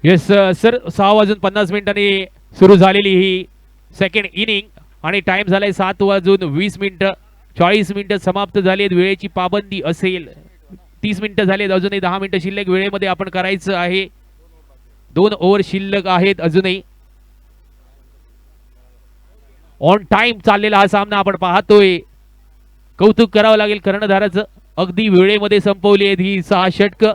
B: येस सर 6:50 सुरू झालेली ही सेकंड इनिंग आणि टाइम झालाय 7:20. 40 मिनिटं समाप्त झालीत. वेळेची पाबंदी असेल. 30 मिनिटं झालेत. अजूनही 10 मिनिटं शिल्लक वेळेमध्ये आपण करायचं आहे. 2 ओव्हर शिल्लक आहेत अजूनही. ऑन टाइम चाललेला हा सामना आपण पाहतोय. कौतुक करावं लागेल कर्णधाराचं. अगदी वेळेमध्ये संपवली आहेत ही 6 षटकं.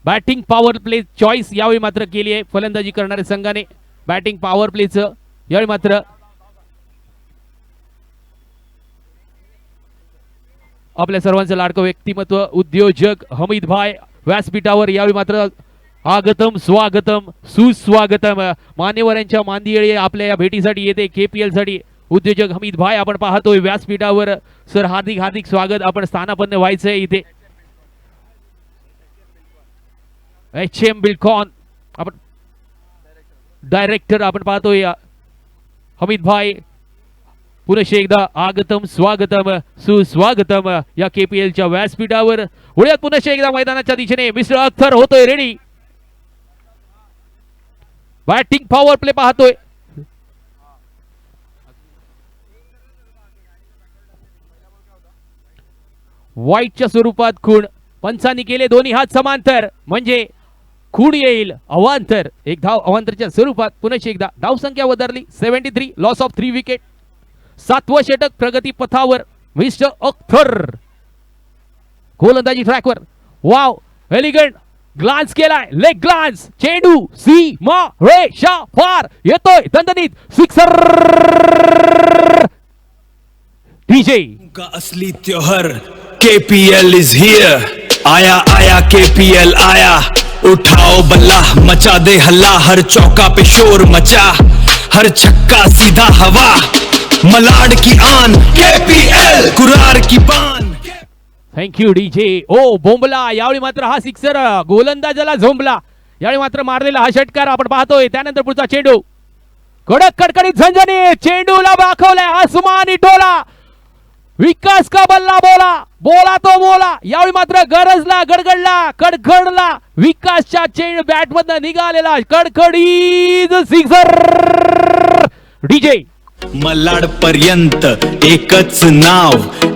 B: बॅटिंग पॉवर प्ले चॉईस यावेळी मात्र केली आहे फलंदाजी करणाऱ्या संघाने. बॅटिंग पॉवर प्लेचं यावेळी मात्र आपल्या सर्वांचं लाडकं व्यक्तिमत्व उद्योजक हमीद भाई व्यासपीठावर यावेळी मात्र आगतम स्वागतम सुस्वागतम. मान्यवरांच्या मांदियाळी आपल्या या भेटीसाठी येते KPL साठी उद्योजक हमीद भाई आपण पाहतोय व्यासपीठावर. सर हार्दिक हार्दिक स्वागत. आपण स्थानापन्न व्हायचंय इथे. HM बिल्कॉन आपण डायरेक्टर आपण पाहतोय हमीद भाई. पुन्हा एकदा आगतम स्वागतम सुस्वागतम या KPLच्या व्यासपीठावर. वळूयात पुन्हा एकदा मैदानाच्या दिशेने. मिस्टर अख्तर होतोय रेडी. बॅटिंग पॉवर प्ले पाहतोय. व्हाईटच्या स्वरूपात खूण. पंचांनी केले दोन्ही हात समांतर म्हणजे खूण येईल अवांतर. एक धाव अवांतरच्या स्वरूपात पुन्हा एकदा. धाव संख्या वधारली 73. Loss of 3 wicket. 7वं षटक प्रगती पथावर मिस्टर अख्तर. गोलंदाजी ट्रॅकवर. वाव, एलिगंट ग्लान्स केलाय, लेग ग्लान्स, चेंडू सीमा रेषा पार येतोय, दणदणीत सिक्सर. डीजे
C: का असली त्योहर KPL इज हियर. आया आया KPL आया, उठाओ बल्ला मचा दे हल्ला. हर चौका पे शोर मचा, हर छक्का सीधा हवा. मलाड की आन KPL, कुरार की बान.
B: Thank you DJ. ओ बोंबला, यावेळी मात्र हा सिक्सर गोलंदाजाला झोंबला. यावेळी मात्र मारलेला हा षटकार आपण पाहतोय. त्यानंतर पुढचा चेंडू कडक कडकडीत झणझणीत, चेंडूला दाखवलाय आसमानी टोला. विकास का बल्ला बोला, बोला तो बोला. यावेळी मात्र गरजला, गडगडला, कडकडला. विकासच्या चेंडू बॅट मधनं निघालेला कडकडीत सिक्सर. डीजे
C: मलाड पर्यंत एकच नाव,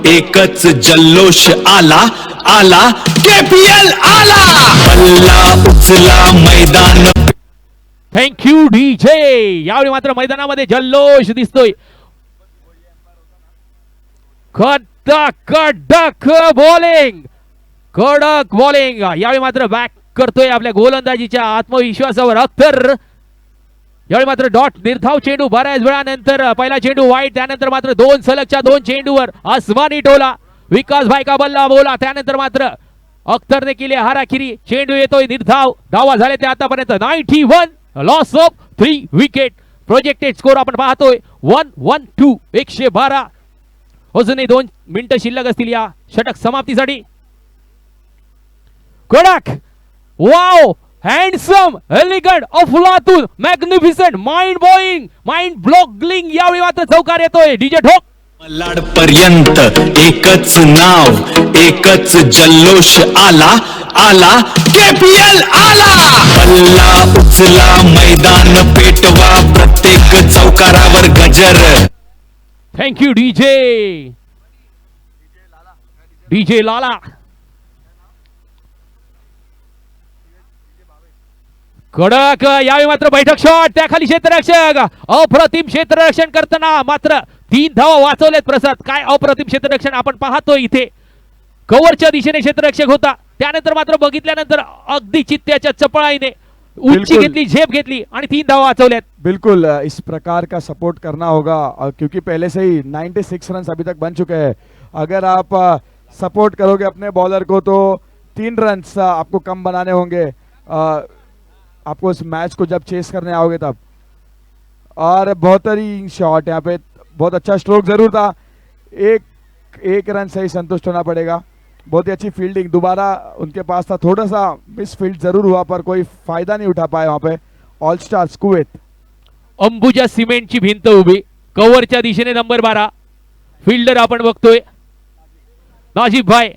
C: एकच जल्लोष. आला आला KPL आला. बल्ला उचला मैदान.
B: Thank you DJ. यावेळी मात्र मैदानामध्ये जल्लोष दिसतोय. कडक बॉलिंग, कडक बॉलिंग. यावेळी मात्र बॅक करतोय आपल्या गोलंदाजीच्या आत्मविश्वासावर अख्तर. यावेळी मात्र डॉट निर्धाव चेंडू, बऱ्याच वेळानंतर पहिला चेंडू वाईट. त्यानंतर मात्र दोन सलगच्या 2 चेंडूवर आसमानी टोला. विकास भाई का बल्ला बोला. त्यानंतर मात्र अख्तरने केली हाराखिरी. चेंडू येतोय निर्धाव. धावा झाले ते आतापर्यंत 91, loss of 3 wicket. Projected score आपण पाहतोय 112, 112. अजूनही 2 मिनिटं शिल्लक असतील या षटक समाप्तीसाठी. कडक, वाव, हँडसम, एलिगंट, अफलातून, मॅग्निफिसंट, माइंड ब्लोइंग, माइंड ब्लॉगलिंग. यावेळी मात्र चौकार येतोय. डीजे ठोक.
C: मलाड पर्यंत एकच नाव, एकच जल्लोष. आला आला KPL आला. बल्ला उचला मैदान पेटवा, प्रत्येक चौकारावर गजर.
B: Thank you DJ. डीजे लाला. कडक, यावेळी मात्र बैठक शॉट. त्याखाली क्षेत्ररक्षक, अप्रतिम क्षेत्ररक्षण करताना मात्र 3 धावा वाचवलेत. प्रसाद, काय अप्रतिम क्षेत्ररक्षण आपण पाहतोय इथे. कव्हरच्या दिशेने क्षेत्ररक्षक होता. त्यानंतर मात्र बघितल्यानंतर अगदी चित्त्याच्या चपळाईने उंची
A: बिल्कुल.
B: घेतली, झेप घेतली आणि 3 धावा वाचवल्यात.
A: बिल्कुल इस प्रकार का सपोर्ट करना होगा क्योंकि पहले से ही 96 रन अभी तक बन चुके हैं. अगर आप सपोर्ट करोगे अपने बॉलर को तो 3 रन आपको कम बनाने होंगे आपको इस मैच को जब चेस करने आओगे तब. और बेहतरीन शॉट यहाँ पे, बहुत अच्छा स्ट्रोक जरूर था. एक रन से ही संतुष्ट होना पड़ेगा. बहुत ही अच्छी फील्डिंग दोबारा उनके पास था. थोड़ा सा मिस फील्ड जरूर हुआ पर कोई फायदा नहीं उठा पाए वहां पे ऑल स्टार्स कुवैत.
B: अंबुजा सिमेंटची भिंत उभी, कव्हरच्या दिशेने नंबर 12. फिल्डर आपण बघतोय नाजिब भाई.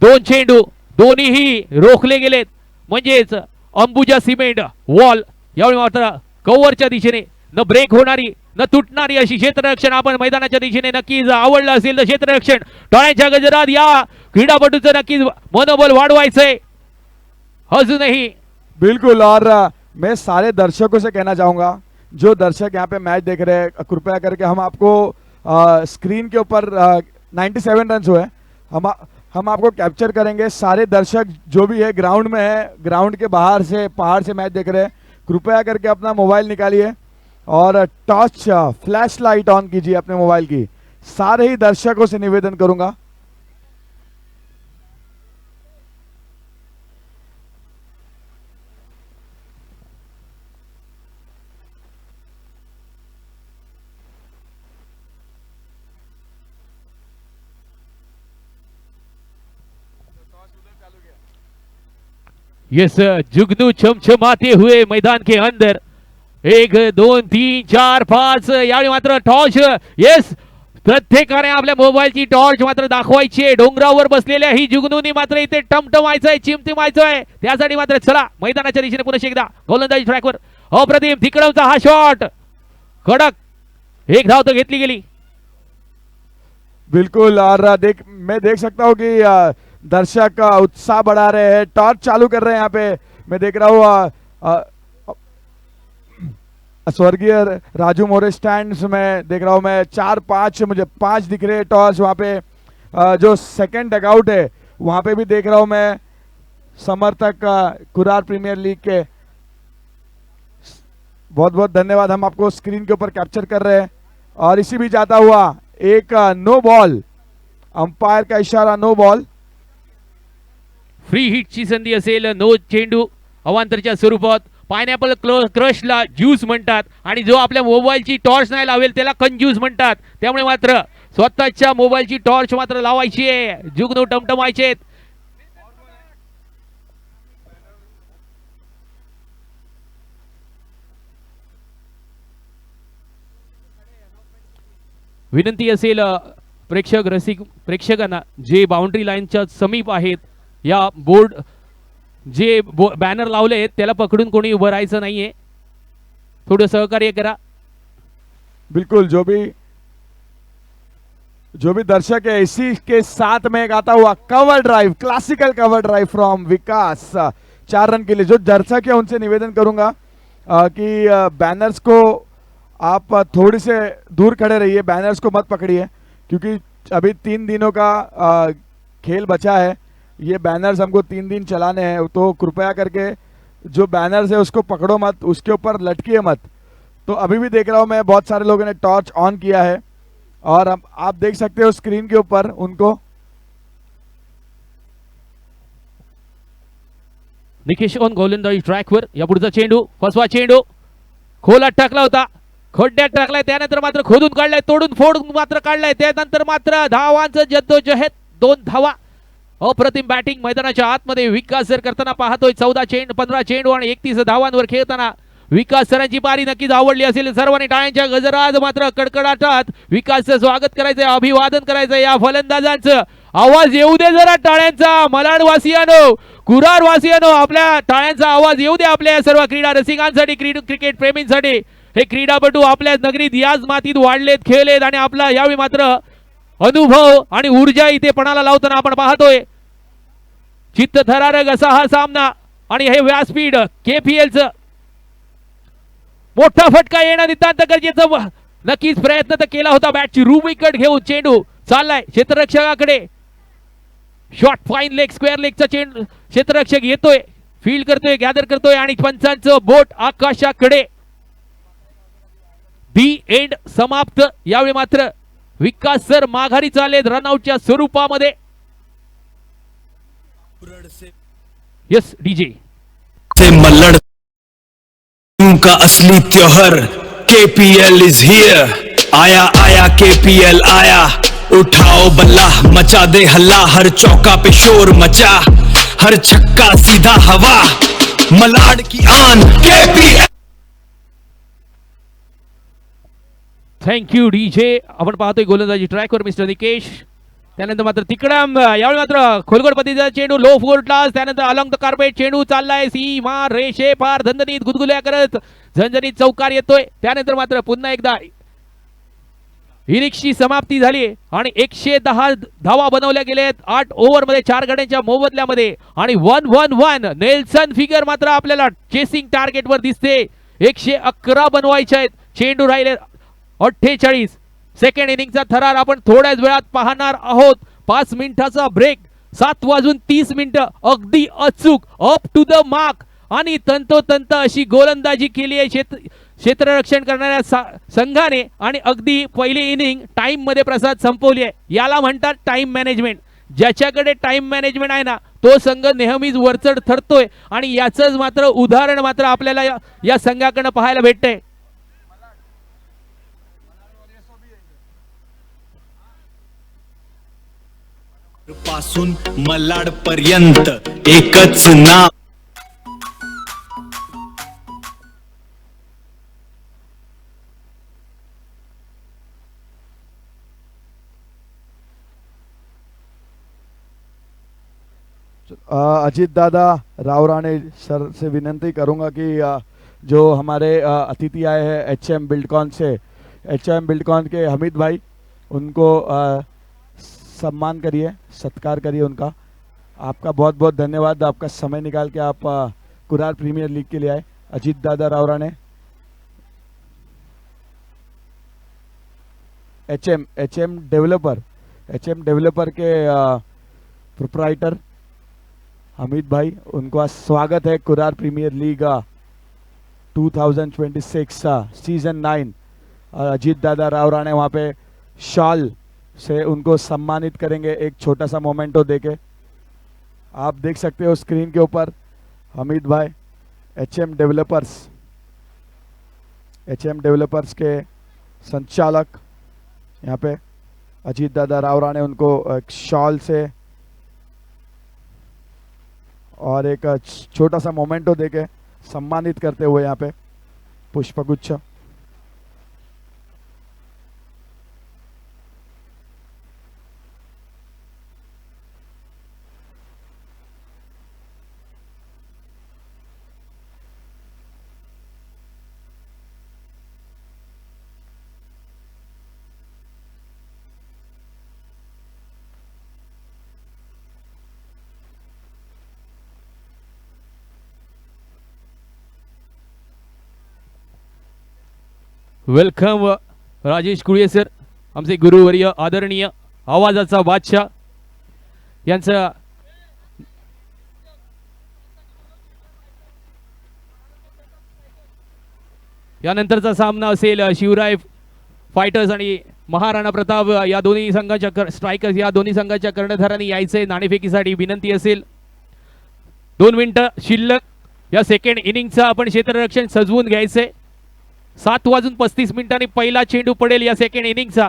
B: 2 चेंडू दोन्हीही रोखले गेलेत. म्हणजेच अंबुजा सिमेंट वॉल यावेळी मात्र कव्हरच्या दिशेने न ब्रेक होणारी न तुटणारी अशी क्षेत्ररक्षण आपण मैदानाच्या दिशेने नक्कीच आवडलं असेल तर क्षेत्ररक्षण टाळ्यांच्या गजरात या क्रीडापटूचं नक्कीच मनोबल वाढवायचंय अजूनही.
A: बिल्कुल. और मैं सारे दर्शकों से कहना चाहूंगा, जो दर्शक यहाँ पे मैच देख रहे हैं, कृपया करके हम आपको स्क्रीन के ऊपर 97 रन हुए, हम आपको कैप्चर करेंगे. सारे दर्शक जो भी है ग्राउंड में है, ग्राउंड के बाहर से पहाड़ से मैच देख रहे हैं, कृपया करके अपना मोबाइल निकालिए और टॉर्च फ्लैश लाइट ऑन कीजिए अपने मोबाइल की. सारे ही दर्शकों से निवेदन करूंगा.
B: यस, जुगनू छमछमाते हुए मैदान के अंदर 1 2 3 4 5. यावेळी मात्र टॉर्च. येस, प्रत्येकाने आपल्या मोबाईलची टॉर्च मात्र दाखवायची आहे. डोंगरावर बसलेल्या ही जुगनूनी मात्र इथे टमटमायचंय, चिमटिमायचंय. त्यासाठी मात्र चला मैदानाच्या दिशेने पुन्हा एकदा गोलंदाजी ट्रॅकवर. अप्रतिम तिकडचा हा शॉट, कडक. 1 धाव तो घेतली गेली.
A: बिल्कुल. और मैं देख सकता हूँ कि दर्शक उत्साह बढ़ा रहे हैं, टॉर्च चालू कर रहे हैं यहाँ पे. मैं देख रहा हूँ स्वर्गीय राजू मोरे स्टैंड्स में देख रहा हूँ मैं 4-5 मुझे 5 दिख रहे टॉस वहाँ पे। जो सेकंड डगआउट है वहाँ पे भी देख रहा हूँ मैं समर्थक कुरार प्रीमियर लीग के। बहुत बहुत धन्यवाद, हम आपको स्क्रीन के ऊपर कैप्चर कर रहे हैं। और इसी बीच आता हुआ एक नो बॉल, अंपायर का इशारा नो बॉल।
B: फ्री हिटची संधी असेल, नो चेंडू अवांतरच्या स्वरूपात। पायनॅपल क्रशला ज्यूस म्हणतात आणि जो आपल्या मोबाईलची टॉर्च नाही लावेल त्याला कंज्यूस म्हणतात। त्यामुळे मात्र स्वतःच्या मोबाईलची टॉर्च मात्र लावायची आहे, जुगनू टमटमायचे। विनंती असेल प्रेक्षकांना जे बाउंड्री लाईनच्या समीप आहेत, या बोर्ड जे बॅनर लावले आहेत त्याला पकडून कोणी उभं राहायचं नाहीये, थोडं सहकार्य करा।
A: बिल्कुल, जो भी दर्शक है इसी के साथ में एक आता हुआ cover drive, classical cover drive from Vikas 4 run के लिए। जो दर्शक है उनसे निवेदन करूंगा कि बैनर्स को आप थोड़ी से दूर खड़े रहिए, बैनर्स को मत पकड़िए क्योंकि अभी 3 दिनों का खेल बचा है। ये बैनर्स हमको 3 दिन चलाने हैं, तो कृपया करके जो बैनर्स है उसको पकड़ो मत, उसके ऊपर लटकिए मत। तो अभी भी देख रहा हूँ मैं बहुत सारे लोगों ने टॉर्च ऑन किया है और आप देख सकते हो स्क्रीन के ऊपर उनको।
B: निकेश ऑन गोलंदाजी ट्रॅकवर, या पुढचा चेंडू, फसवा चेंडू, खोलात टाकला होता, खड्ड्यात टाकलाय, त्यानंतर मात्र खोदून काढलाय, तोडून फोडून मात्र काढलाय, त्यानंतर मात्र धावांचं जद्दोजहद, 2 धावा। अप्रतिम बॅटिंग मैदानाच्या आतमध्ये विकास सर करताना पाहतोय। 15 चेंडू आणि 31 धावांवर खेळताना विकास सरांची पारी नक्कीच आवडली असेल। सर्वांनी टाळ्यांच्या गजरात मात्र कडकडाटात विकासचं स्वागत करायचंय, अभिवादन करायचंय या फलंदाजांचं। आवाज येऊ दे जरा टाळ्यांचा, मलाड वासियानो, कुरार वासियानो, आपल्या टाळ्यांचा आवाज येऊ दे आपल्या सर्व क्रीडा रसिकांसाठी, क्रिकेट प्रेमींसाठी। हे क्रीडापटू आपल्या नगरीत याच मातीत वाढलेत, खेळलेत आणि आपला यावेळी मात्र अनुभव आणि ऊर्जा इथे पणाला लावताना आपण पाहतोय। चित्तथरारक असा हा सामना आणि हे व्यासपीठ केपीएलचं मोठा फटका येणं नितांत गरजेचं। नक्कीच प्रयत्न तर केला होता, बॅटची रू विकेट घेऊन चेंडू चाललाय क्षेत्ररक्षकाकडे, शॉट फाईन लेग, स्क्वेअर लेगचा चेंडू क्षेत्ररक्षक येतोय, फील्ड करतोय, गॅदर करतोय आणि पंचांचं बोट आकाशाकडे। दी एंड समाप्त। यावेळी मात्र विकास सर माघारी चालेत रनआउटच्या स्वरूपामध्ये। यस डीजे
C: से मल्लड़ का असली त्योहर KPL इज हियर। आया आया KPL आया, उठाओ बल्ला मचा दे हल्ला, हर चौका पे शोर मचा, हर छक्का सीधा हवा, मलाड की आन KPL।
B: Thank you DJ. आपण पाहतोय गोलंदाजी ट्रॅकवर मिस्टर निकेश, त्यानंतर मात्र तिकडं यावेळी मात्र खोलगड पद्धतीचा चेंडू लो फोर क्लास, त्यानंतर अलॉंग द कार्पेट चेंडू चाललाय सीमा रेषे पार, धंदनीत गुदगुल्या करत झणझणीत चौकार येतोय। त्यानंतर मात्र पुन्हा एकदा इनिंग्सची समाप्ती झाली आणि 110 धावा बनवल्या गेल्यात 8 ओव्हरमध्ये 4 गड्यांच्या मोबदल्यामध्ये आणि 1-1-1 नेल्सन फिगर मात्र आपल्याला चेसिंग टार्गेटवर दिसते। 111 बनवायचे आहेत, चेंडू राहिले 48। सेकंड इनिंगचा थरार आपण थोड्याच वेळात पाहणार आहोत। 5 मिनिटाचा ब्रेक, 7:30 अगदी अचूक अप टू द मार्क आणि तंतोतंत अशी गोलंदाजी केली आहे क्षेत्ररक्षण करणाऱ्या संघाने आणि अगदी पहिली इनिंग टाइम मध्ये प्रसाद संपवली आहे। याला म्हणतात टाइम मॅनेजमेंट। ज्याच्याकडे टाइम मॅनेजमेंट आहे ना तो संघ नेहमीच वरचढ ठरतोय आणि याचंच मात्र उदाहरण मात्र आपल्याला या संघाकडे पाहायला भेटतंय।
C: पासून मलाड पर्यंत एकच नाव।
A: अजीत दादा रावराणे सर से विनती करूंगा कि जो हमारे अतिथि आए हैं HM बिल्डकॉन से, HM बिल्डकॉन के हमीद भाई, उनको सम्मान करिए, सत्कार करिए उनका। आपका बहुत बहुत धन्यवाद, आपका समय निकाल के आप कुरार प्रीमियर लीग के लिए आए। Ajit Dada Rawrane, H M developer के प्रोप्राइटर हमीद भाई, उनको आज स्वागत है Kurar premier league 2026 season 9। Ajit Dada Rao Rane वहाँ पे शॉल से उनको सम्मानित करेंगे, एक छोटा सा मोमेंटो देके। आप देख सकते हो स्क्रीन के ऊपर हमीद भाई एचएम डेवलपर्स के संचालक यहाँ पे अजीत दादा राव राणे उनको एक शॉल से और एक छोटा सा मोमेंटो देके सम्मानित करते हुए यहाँ पे पुष्पगुच्छ।
B: वेलकम राजेश कुळये सर, आमचे गुरुवर्य आदरणीय आवाजाचा बादशाह यांचं यानंतरचा सामना असेल शिवराय फायटर्स आणि महाराणा प्रताप या दोन्ही संघाच्या स्ट्रायकर्स या दोन्ही संघाच्या कर्णधारांनी यायचे नाणेफेकीसाठी विनंती असेल। 2 मिनिटं शिल्लक या सेकंड इनिंगचा आपण क्षेत्ररक्षण सजवून घ्यायचे। 7:35 पहिला चेंडू पडेल या सेकंड इनिंगचा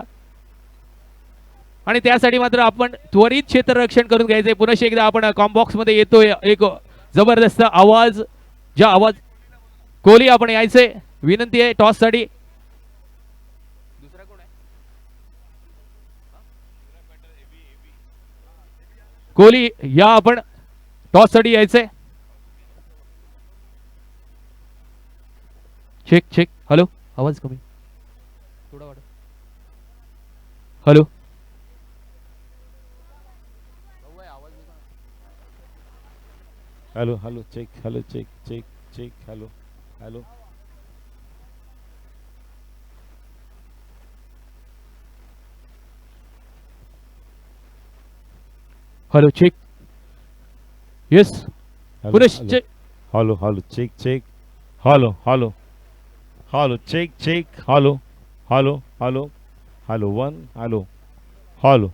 B: आणि त्यासाठी मात्र आपण त्वरित क्षेत्ररक्षण करून घ्यायचे। पुन्हा एकदा आपण कॉम्बॉक्स मध्ये येतोय एक जबरदस्त आवाज, ज्या आवाज कोहली आपण यायचे विनंती आहे टॉस साठी। दुसरा कोण आहे? कोहली या आपण टॉस साठी यायचे। चेक चेक, हॅलो, आवाज कमी थोडा वाढव, hello,
E: hello hello check, hello check check check, hello hello
B: hello check, yes
E: hello
B: पुनश check,
E: hello hello check check, hello hello hello check check, hello hello hello hello 1, hello hello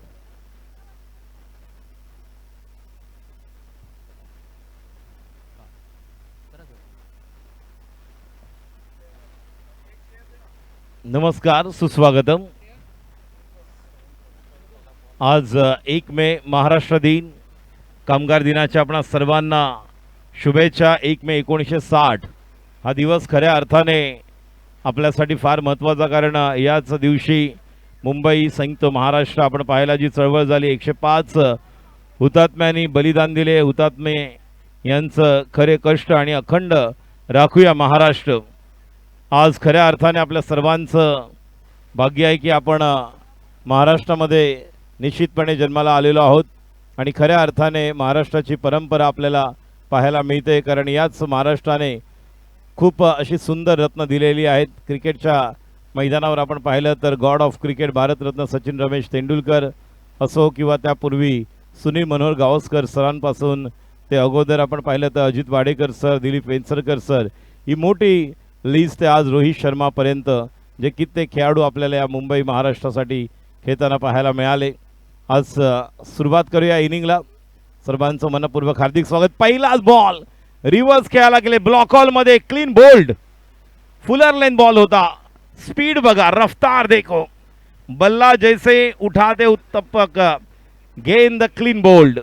E: नमस्कार, सुस्वागतम। आज 1 मे महाराष्ट्र दिन, कामगार दिनाच्या आपणा सर्वांना शुभेच्छा। 1 मे 1960 हा दिवस खऱ्या अर्थाने आपल्यासाठी फार महत्त्वाचा, कारण याच दिवशी मुंबई संयुक्त महाराष्ट्र आपण पाहायला जी चळवळ झाली, 105 हुतात्म्यांनी बलिदान दिले। हुतात्मे यांचं खरे कष्ट आणि अखंड राखूया महाराष्ट्र। आज खऱ्या अर्थाने आपल्या सर्वांचं भाग्य आहे की आपण महाराष्ट्रामध्ये निश्चितपणे जन्माला आलेलो आहोत आणि खऱ्या अर्थाने महाराष्ट्राची परंपरा आपल्याला पाहायला मिळते, कारण याच महाराष्ट्राने खूप अशी सुंदर रत्न दिलेली आहेत। क्रिकेटच्या मैदानावर आपण पाहिलं तर God of cricket Bharat Ratna Sachin Ramesh Tendulkar असो किंवा त्यापूर्वी सुनील मनोहर गावस्कर सरांपासून ते अगोदर आपण पाहिलं तर अजित वाडेकर सर, दिलीप वेंसरकर सर, ही मोठी लिस्ट आहे आज रोहित शर्मापर्यंत, जे कित्येक खेळाडू आपल्याला या मुंबई महाराष्ट्रासाठी खेळताना पाहायला मिळाले। आज सुरुवात करूया इनिंगला। सर्वांचं मनपूर्वक हार्दिक स्वागत। पहिलाच बॉल रिव्हर्स खेळायला गेले, ब्लॉक हॉल मध्ये क्लीन बोल्ड, फुलर लेन बॉल होता। स्पीड बघा, रफ्तार देखो, बल्ला जैसे उठाते उत्तपक, गेंद क्लीन बोल्ड।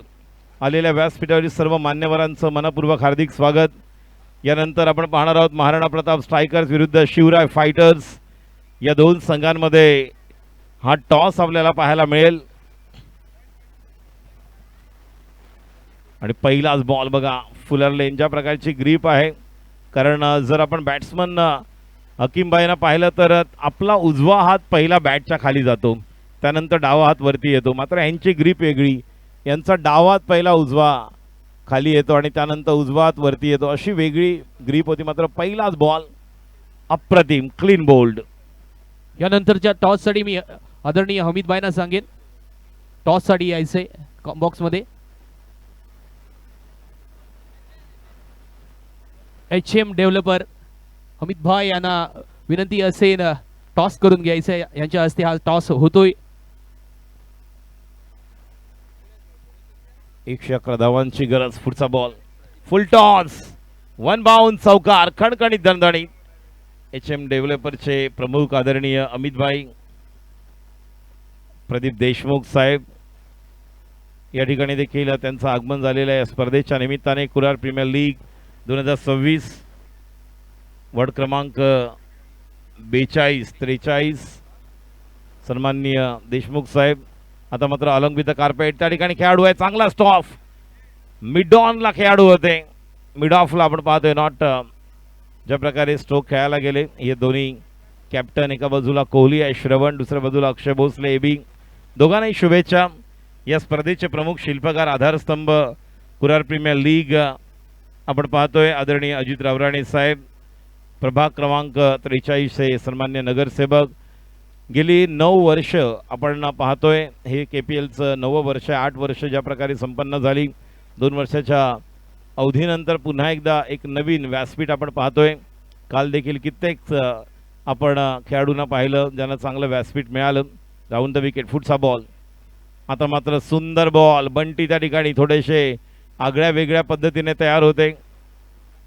E: आलेल्या व्यासपीठावरील सर्व मान्यवरांचं मनपूर्वक हार्दिक स्वागत। यानंतर आपण पाहणार आहोत महाराणा प्रताप स्ट्रायकर्स विरुद्ध शिवराय फायटर्स या दोन संघांमध्ये हा टॉस आपल्याला पाहायला मिळेल। आणि पहिलाच बॉल बघा, फुलर लेन ज्या प्रकारची ग्रीप आहे, कारण जर आपण बॅट्समन हकीमबाईंना पाहिलं तर आपला उजवा हात पहिला बॅटच्या खाली जातो, त्यानंतर डावा हात वरती येतो, मात्र यांची ग्रीप वेगळी, यांचा डावा हात पहिला उजवा खाली येतो आणि त्यानंतर उजवा हात वरती येतो, अशी वेगळी ग्रीप होती। मात्र पहिलाच बॉल अप्रतिम क्लीन बोल्ड।
B: यानंतरच्या टॉस साठी मी आदरणीय हमीदबाईंना सांगेन टॉस साठी यायचंय बॉक्स मध्ये. HM डेव्हलपर हमीद भाई यांना विनंती असेल टॉस करून घ्यायचं. यांच्या हस्ते हा टॉस होतोय.
E: 111 धावांची गरज. पुढचा बॉल फुल टॉस, वन बाउंड चौकार, खणखणीत दणदणीत. HM डेव्हलपरचे प्रमुख आदरणीय अमित भाई, प्रदीप देशमुख साहेब या ठिकाणी देखील त्यांचं आगमन झालेलं आहे. स्पर्धेच्या निमित्ताने कुरार प्रीमियर लीग 2026 वॉर्ड क्रमांक 42-43 सन्माननीय देशमुख साहेब. आता मात्र अलॉंग विथ द कार्पेट त्या ठिकाणी खेळाडू आहे. चांगला स्टॉफ, मिड ऑनला खेळाडू होते, मिड ऑफला आपण पाहतोय नॉट. ज्या प्रकारे स्ट्रोक खेळायला गेले हे दोन्ही कॅप्टन, एका बाजूला कोहली आहे श्रवण, दुसऱ्या बाजूला अक्षय भोसले एबी, दोघांनाही शुभेच्छा. या स्पर्धेचे प्रमुख शिल्पकार, आधारस्तंभ कुरार प्रीमियर लीग आपण पाहतोय आदरणीय अजित रावराणे साहेब. प्रभाग क्रमांक 43 हे सन्मान्य नगरसेवक. गेली 9 वर्ष आपण पाहतोय हे KPLचं 9वं वर्ष, 8 वर्ष ज्या प्रकारे संपन्न झाली. 2 वर्षाच्या अवधीनंतर पुन्हा एकदा एक नवीन व्यासपीठ आपण पाहतोय. काल देखील कित्येक आपण खेळाडूंना पाहिलं ज्यांना चांगलं व्यासपीठ मिळालं. राऊंड द विकेट, पुढचा बॉल. आता मात्र सुंदर बॉल. बंटी त्या ठिकाणी थोडेसे आगळ्या वेगळ्या पद्धतीने तयार होते.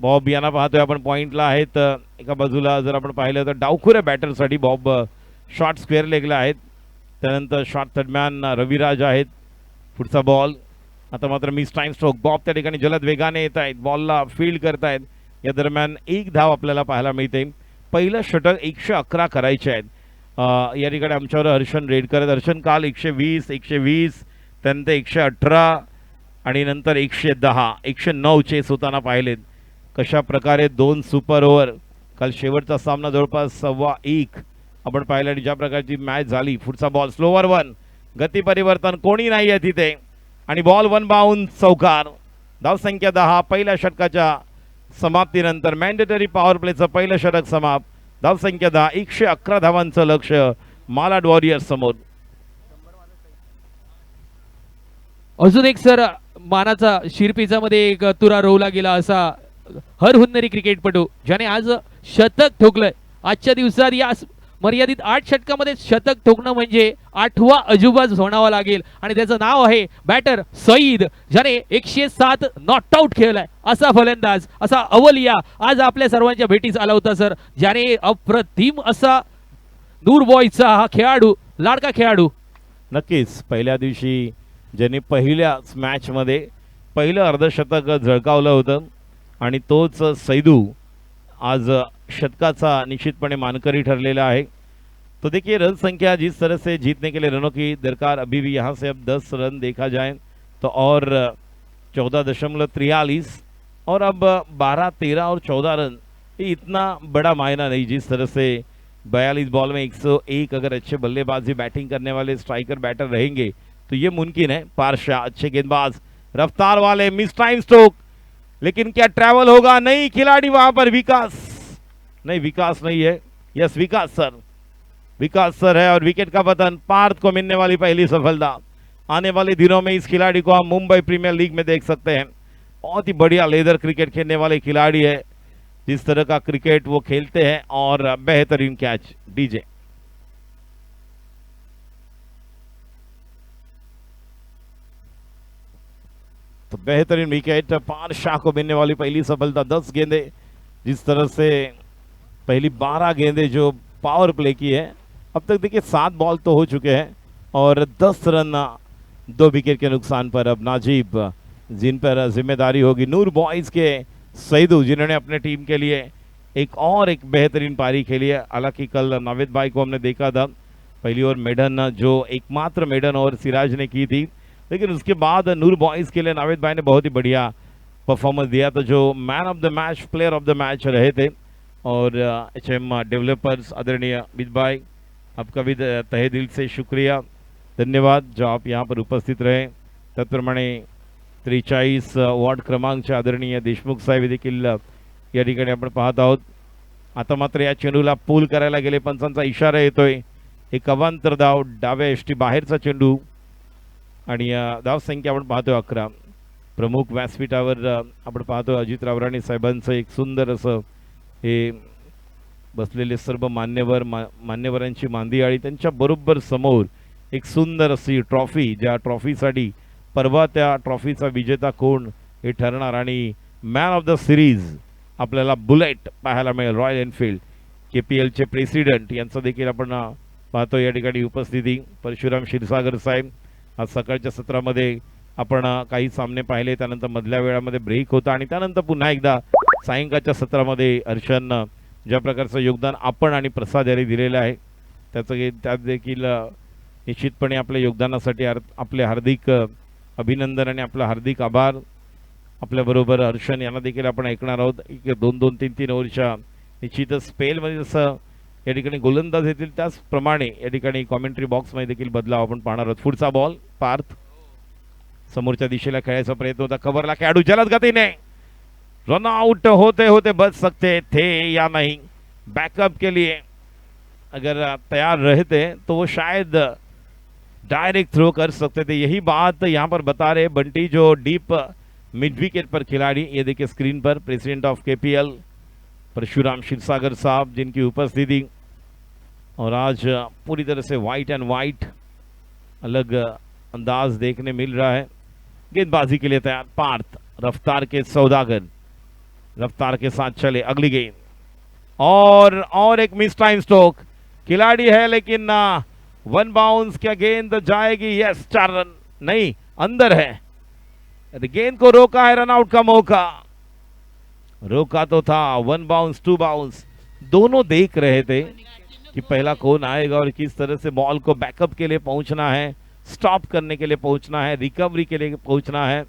E: बॉब यांना पाहतोय आपण पॉइंटला आहेत. एका बाजूला जर आपण पाहिलं तर डावखुऱ्या बॅटरसाठी बॉब शॉर्ट स्क्वेअर लेगला आहेत. त्यानंतर शॉर्ट दरम्यान रविराज आहेत. पुढचा बॉल. आता मात्र मिस टाइम स्ट्रोक. बॉब त्या ठिकाणी जलद वेगाने येत आहेत, बॉलला फील्ड करतायत. या दरम्यान एक धाव आपल्याला पाहायला मिळते. पहिलं षटक 111 करायचे आहेत. या ठिकाणी आमच्यावर हर्षन रेडकर. हर्षन काल 120 त्यानंतर 118 आणि नंतर 110 109 चेस होताना पाहिलेत. कशा प्रकारे 2 सुपर ओव्हर, काल शेवटचा सामना जवळपास 1.25 आपण पाहिलं आणि ज्या प्रकारची मॅच झाली. पुढचा बॉल स्लोवर 1, गती परिवर्तन कोणी नाही आहे तिथे आणि बॉल वन बाउंड चौकार. धावसंख्या 10. पहिल्या षटकाच्या समाप्तीनंतर मॅन्डेटरी पॉवर प्लेचं पहिलं षटक समाप्त. धावसंख्या 10. 111 धावांचं लक्ष मालाड वॉरियर्स समोर.
B: अजून एक सर मानाचा शिरपेचामध्ये एक तुरा रोवला गेला असा हरहुन्नरी क्रिकेटपटू ज्याने आज शतक ठोकलंय. आजच्या दिवसात या मर्यादित 8 षटकामध्ये शतक ठोकणं म्हणजे 8वा अजुबाच म्हणावा लागेल आणि त्याचं नाव आहे बॅटर सईद, ज्याने 107 नॉट आउट खेळलाय. असा फलंदाज, असा अवलिया आज आपल्या सर्वांच्या भेटीस आला होता सर, ज्याने अप्रतिम असा नूर बॉयचा हा खेळाडू, लाडका खेळाडू.
E: नक्कीच पहिल्या दिवशी ज्यांनी पहिल्याच मॅचमध्ये पहिलं अर्धशतक झळकावलं होतं आणि तोच सैदू आज शतकाचा निश्चितपणे मानकरी ठरलेला है। तो देखिए रन संख्या जिस तरह से जीतने के लिए रनों की दरकार अभी भी यहाँ से अब 10 रन देखा जाए तो और 14.43 और अब 12, 13 और 14 रन, ये इतना बड़ा मायना नहीं। जिस तरह से 42 बॉल में 101 अगर अच्छे बल्लेबाजी बैटिंग करने वाले स्ट्राइकर बैटर रहेंगे तो ये मुमकिन है। पारशा अच्छे गेंदबाज, रफ्तार वाले, मिस टाइम स्ट्रोक, लेकिन क्या ट्रैवल होगा? नहीं, खिलाड़ी वहां पर विकास नहीं, विकास नहीं है, यस विकास सर है और विकेट का पतन। पार्थ को मिलने वाली पहली सफलता। आने वाले दिनों में इस खिलाड़ी को हम मुंबई प्रीमियर लीग में देख सकते हैं। बहुत ही बढ़िया लेदर क्रिकेट खेलने वाले खिलाड़ी है, जिस तरह का क्रिकेट वो खेलते हैं और बेहतरीन कैच। डीजे तो बेहतरीन विकेट, पारशाह को मिलने वाली पहली सफलता। 10 गेंदे, जिस तरह से पहली 12 गेंदे जो पावर प्ले की है, अब तक देखिए 7 बॉल तो हो चुके हैं और 10 रन 2 विकेट के नुकसान पर। अब नाजिब जिन पर जिम्मेदारी होगी नूर बॉयज के सईदू, जिन्होंने अपने टीम के लिए एक बेहतरीन पारी खेली है। हालांकि कल नावेद भाई को हमने देखा था पहली ओवर मेडन, जो एकमात्र मेडन ओवर सिराज ने की थी, लेकिन उसके बाद नूर बॉयज के लिए नावेद भाई ने बहुत ही बढ़िया परफॉर्मेंस दिया था, जो man of the match, player of the match रहे थे। और HM डेवलपर्स आदरणीय अमित भाई, आपका भी तहे दिल से शुक्रिया, धन्यवाद जो आप यहाँ पर उपस्थित रहे। त्याचप्रमाणे 43 वॉर्ड क्रमांकचे आदरणीय देशमुख साहेब देखील या ठिकाणी आपण पाहत आहोत। आता मात्र या चेंडूला पूल करायला गेले, पंचांचा इशारा येतोय एक अवांतर धाव डाव्या यष्टी बाहेरचा चेंडू आणि धाव संख्या आपण पाहतोय 11. प्रमुख व्यासपीठावर आपण पाहतोय अजित रावराणी साहेबांचं एक सुंदर असं हे बसलेले सर्व मान्यवरांची मांदियाळी त्यांच्या बरोबर समोर एक सुंदर अशी ट्रॉफी, ज्या ट्रॉफीसाठी परवा त्या ट्रॉफीचा विजेता कोण हे ठरणार आणि मॅन ऑफ द सिरीज आपल्याला बुलेट पाहायला मिळेल. रॉयल एनफिल्ड KPLचे प्रेसिडेंट यांचं देखील आपण पाहतो या ठिकाणी उपस्थिती. परशुराम क्षीरसागर साहेब आज सकाळच्या सत्रामध्ये आपण काही सामने पाहिले, त्यानंतर मधल्या वेळामध्ये ब्रेक होता आणि त्यानंतर पुन्हा एकदा सायंकाळच्या सत्रामध्ये हर्षन ज्या प्रकारचं योगदान आपण आणि प्रसाद यांनी दिलेलं आहे त्यात देखील निश्चितपणे आपल्या योगदानासाठी आपले हार्दिक अभिनंदन आणि आपला हार्दिक आभार. आपल्याबरोबर हर्षन यांना देखील आपण ऐकणार आहोत. 2-2, 3-3 ओव्हरच्या निश्चितच स्पेलमध्ये जसं या ठिकाणी गोलंदाज येतील त्याचप्रमाणे या ठिकाणी कॉमेंट्री बॉक्समध्ये देखील बदलाव आपण पाहणार आहोत. पुढचा बॉल पार्थ समोरच्या दिशेला खेळायचा प्रयत्न होता. कव्हरला खेळाडू जलद गतीने रन आउट होते होते बच सकते थे या नहीं. बैकअप के लिए अगर तैयार रहते तो वो शायद डायरेक्ट थ्रो कर सकते थे. यही बात यहाँ पर बता रहे बंटी जो डीप मिड विकेट पर खिलाड़ी. ये देखिए स्क्रीन पर president of KPL Parshuram Kshirsagar साहब जिनकी उपस्थिति और आज पूरी तरह से वाइट एंड वाइट अलग अंदाज देखने मिल रहा है. गेंदबाजी के लिए तैयार पार्थ. रफ्तार के सौदागर रफ्तार के साथ चले. अगली गेंद और एक मिस टाइम स्ट्रोक. खिलाड़ी है लेकिन वन बाउंस. क्या गेंद जाएगी? यस 4 रन नहीं अंदर है. गेंद को रोका है. रन आउट का मौका रोका तो था. 1 बाउंस 2 बाउंस दोनों देख रहे थे कि पहला कौन आएगा और किस तरह से बॉल को बैकअप के लिए पहुंचना है, स्टॉप करने के लिए पहुंचना है, रिकवरी के लिए पहुंचना है.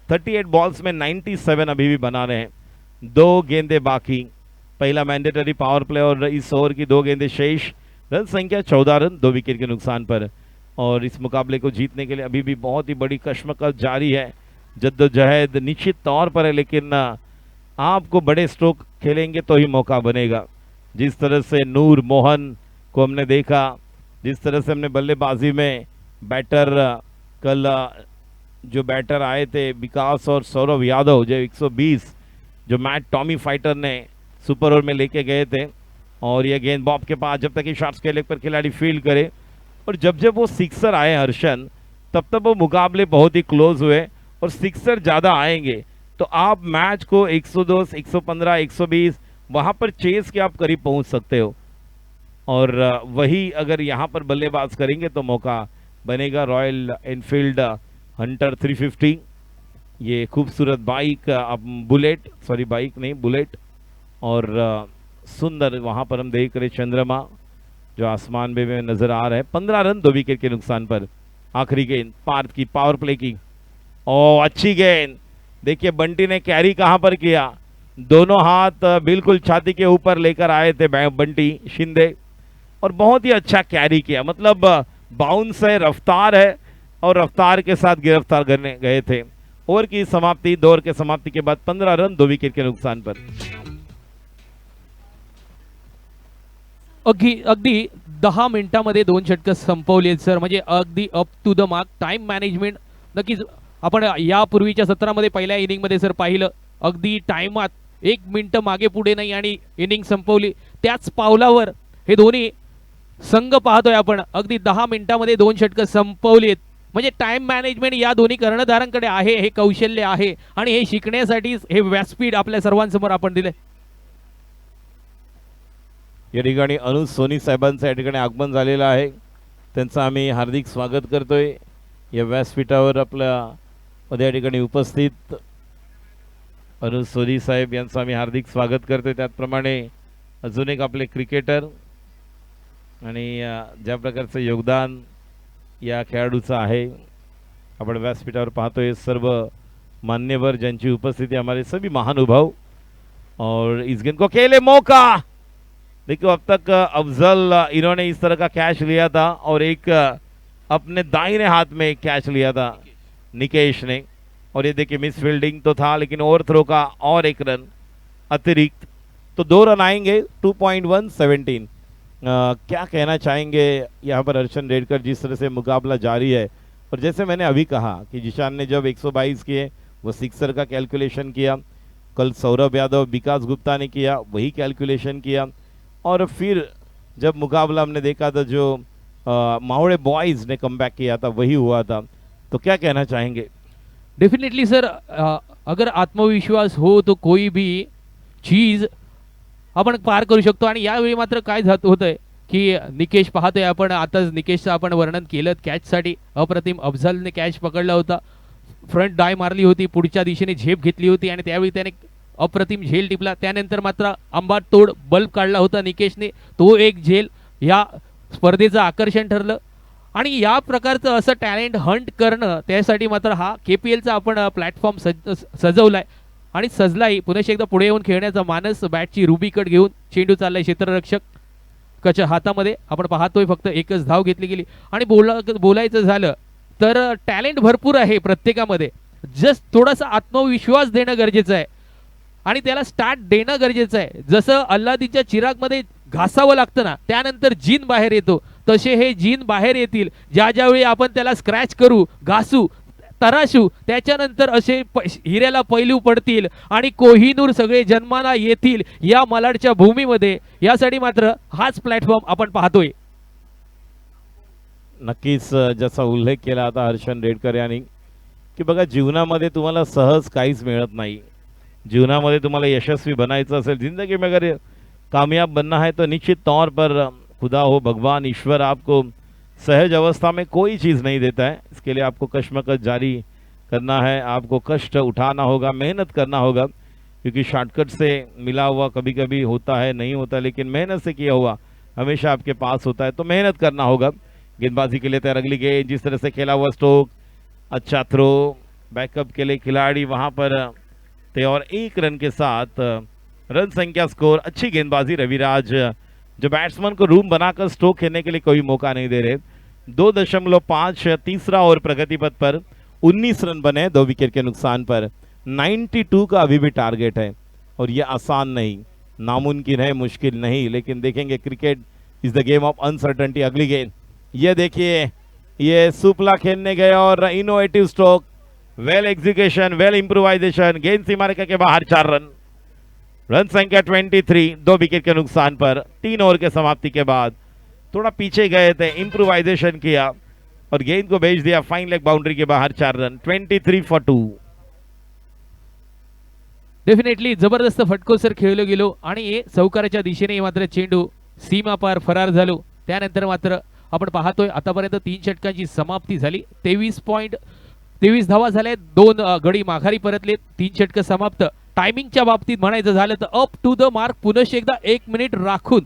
E: 38 बॉल्स में 97 अभी भी बना रहे हैं. 2 गेंदे बाकी. पहला मैंडेटरी पावर प्ले और इस ओवर की 2 गेंदे शेष. रन संख्या 14 रन 2 विकेट के नुकसान पर. और इस मुकाबले को जीतने के लिए अभी भी बहुत ही बड़ी कश्मकश जारी है. जद्दोजहद निश्चित तौर पर है लेकिन आपको बड़े स्ट्रोक खेलेंगे तो ही मौका बनेगा. जिस तरह से नूर मोहन को हमने देखा, जिस तरह से हमने बल्लेबाजी में बैटर कल जो बैटर आए थे विकास और सौरभ यादव जो 120 जो मैट टॉमी फाइटर ने सुपर ओवर में लेके गए थे. और ये गेंद बॉब के पास जब तक कि शॉट्स के लेग पर खिलाड़ी फील्ड करे और जब जब वो सिक्सर आए हर्षन तब वो मुकाबले बहुत ही क्लोज हुए और सिक्सर ज़्यादा आएंगे तो आप मैच को 102, 115, 120 वहाँ पर चेस के आप करीब पहुँच सकते हो. और वही अगर यहाँ पर बल्लेबाज करेंगे तो मौका बनेगा. रॉयल एनफील्ड हंटर 350 ये खूबसूरत बाइक बुलेट बाइक नहीं बुलेट. और सुंदर वहाँ पर हम देख रहे चंद्रमा जो आसमान में नजर आ रहा है. 15 रन 2 विकेट के नुकसान पर. आखिरी गेंद पार्थ की पावर प्ले की. ओ अच्छी गेंद. देखिए बंटी ने कैरी कहाँ पर किया. दोनों हाथ बिल्कुल छाती के ऊपर लेकर आए थे बंटी शिंदे और बहुत ही अच्छा कैरी किया. मतलब बाउंस है, रफ्तार है और रफ्तार के साथ गिरफ्तार करने गए थे. ओवर की समाप्ति 2 ओवर के समाप्ति के बाद 15 रन 2 विकेट के नुकसान पर.
B: अगदी 10 मिनिटांमध्ये 2 षटकं संपवली सर. म्हणजे अगदी up to the mark. Time management नक्कीच आपण यापूर्वीच्या सत्रामध्ये पहिल्या इनिंगमध्ये सर पाहिलं अगदी टाइमात 1 मिनिट मागे पुढे नाही आणि इनिंग संपवली. त्याच पावलावर हे दोन्ही संघ पाहतोय आपण. अगदी 10 मिनिटांमध्ये 2 षटकं संपवलीत. म्हणजे टाइम मॅनेजमेंट या दोन्ही कर्णधारांकडे आहे, हे कौशल्य आहे आणि हे शिकण्यासाठी हे व्यासपीठ आपल्या सर्वांसमोर आपण दिले.
E: या ठिकाणी अनुज सोनी साहेबांचं या ठिकाणी आगमन झालेलं आहे. त्यांचं आम्ही हार्दिक स्वागत करतोय या व्यासपीठावर. आपल्या या ठिकाणी उपस्थित अनुज सोनी साहेब यांचं आम्ही हार्दिक स्वागत करतोय. त्याचप्रमाणे अजून एक आपले क्रिकेटर आणि ज्या प्रकारचं योगदान या खेळाडूचं आहे आपण व्यासपीठावर पाहतोय. सर्व मान्यवर ज्यांची उपस्थिति हमारे सभी महानुभाव. और इस गेंद को खेले मौका. देखो अब तक अफजल इन्होंने इस तरह का कैच लिया था और एक अपने दाहिने हाथ में कैच लिया था निकेश ने. और ये देखिए मिस फील्डिंग तो था लेकिन ओवर थ्रो का और 1 रन अतिरिक्त तो 2 रन आएंगे. 2.117 क्या कहना चाहेंगे यहाँ पर अर्शन रेडकर, जिस तरह से मुकाबला जारी है। और जैसे मैंने अभी कहा कि जिशान ने जब 122 किए वो सिक्सर का कैलकुलेशन किया, कल सौरभ यादव विकास गुप्ता ने किया वही कैलकुलेशन किया, और फिर जब मुकाबला हमने देखा था जो मावड़े बॉयज़ ने कमबैक किया था वही हुआ था। तो क्या कहना चाहेंगे?
B: डेफिनेटली सर, अगर आत्मविश्वास हो तो कोई भी चीज आपण पार करू शकतो. आणि यावेळी मात्र काय होतंय की निकेश पाहतोय आपण, आताच निकेशचं आपण वर्णन केलं कॅचसाठी. अप्रतिम अफझलने कॅच पकडला होता, फ्रंट डाय मारली होती, पुढच्या दिशेने झेप घेतली होती आणि त्यावेळी त्याने अप्रतिम झेल टिपला. त्यानंतर मात्र आंबातोड बल्ब काढला होता निकेशने, तो एक झेल या स्पर्धेचं आकर्षण ठरलं. आणि या प्रकारचं असं टॅलेंट हंट करणं, त्यासाठी मात्र हा KPLचा आपण प्लॅटफॉर्म सजवलाय आणि सजलाही. पुन्हा एकदा पुढे येऊन खेळण्याचा मानस, बॅटची रुबी कट घेऊन चेंडू चाललाय क्षेत्ररक्षक कच्या हातामध्ये. आपण पाहतोय फक्त एकच धाव घेतली गेली. आणि बोलायचं झालं तर टॅलेंट भरपूर आहे प्रत्येकामध्ये, जस्ट थोडासा आत्मविश्वास देणं गरजेचं आहे आणि त्याला स्टार्ट देणं गरजेचं आहे. जसं अल्लादीच्या चिरागमध्ये घासावं लागतं ना, त्यानंतर जीन बाहेर येतो, तसे हे जीन बाहेर येतील ज्यावेळी आपण त्याला स्क्रॅच करू, घासू, तराशू, त्याच्यानंतर असे हिऱ्याला पैलू पडतील आणि कोहिनूर सगळे जन्माला येतील या मलाडच्या भूमीमध्ये. यासाठी मात्र हाच प्लॅटफॉर्म आपण पाहतोय.
E: नक्कीच ज्याचा उल्लेख केला आता हर्षन रेडकर यांनी की बघा, जीवनामध्ये तुम्हाला सहज काहीच मिळत नाही. जीवनामध्ये तुम्हाला यशस्वी बनायचं असेल, जिंदगी में अगर कामयाब बनना है तो निश्चित तौर पर खुदा हो, भगवान, ईश्वर आपको सहज अवस्था में कोई चीज़ नहीं देता है. इसके लिए आपको कश्मकश जारी करना है, आपको कष्ट उठाना होगा, मेहनत करना होगा, क्योंकि शॉर्टकट से मिला हुआ कभी कभी होता है, नहीं होता, लेकिन मेहनत से किया हुआ हमेशा आपके पास होता है. तो मेहनत करना होगा. गेंदबाजी के लिए तैयार, अगली गेंद जिस तरह से खेला हुआ स्टोक, अच्छा थ्रो, बैकअप के लिए खिलाड़ी वहाँ पर थे और 1 रन के साथ रन संख्या स्कोर. अच्छी गेंदबाजी रविराज, जो बैट्समैन को रूम बनाकर स्ट्रोक खेलने के लिए कोई मौका नहीं दे रहे. 2.5 तीसरा ओवर प्रगति पथ पर 19 रन बने 2 विकेट के नुकसान पर. 92 का अभी भी टारगेट है और ये आसान नहीं, नामुमकिन है, मुश्किल नहीं, लेकिन देखेंगे cricket is the game of uncertainty. अगली गेंद ये देखिए, ये सुपला खेलने गए और innovative stroke, well execution, well improvisation, गेंद सीमा रेखा के बाहर 4 रन. रन संख्या 23, 2 विकेट के नुकसान पर. 3 ओवर के समाप्ति के बाद थोड़ा पीछे गए थे, इम्प्रोवाइजेशन किया और गेंद को भेज दिया फाइन लेग बाउंड्री के बाहर. 4 रन. 23 for 2.
B: डेफिनेटली जबरदस्त फटकोसर खेळलो गेलो आणि चौकाराच्या दिशेने मात्र चेंडू सीमा पार फरार झालो. त्यानंतर मात्र आपण पाहतोय आतापर्यंत 3 षटकांची समाप्ती झाली. 23 धावा झाल्या, 2 गडी माघारी परतले, 3 षटक समाप्त. टायमिंगच्या बाबतीत म्हणायचं झालं तर अप टू द मार्क, पुन्हा एकदा 1 मिनिट राखून,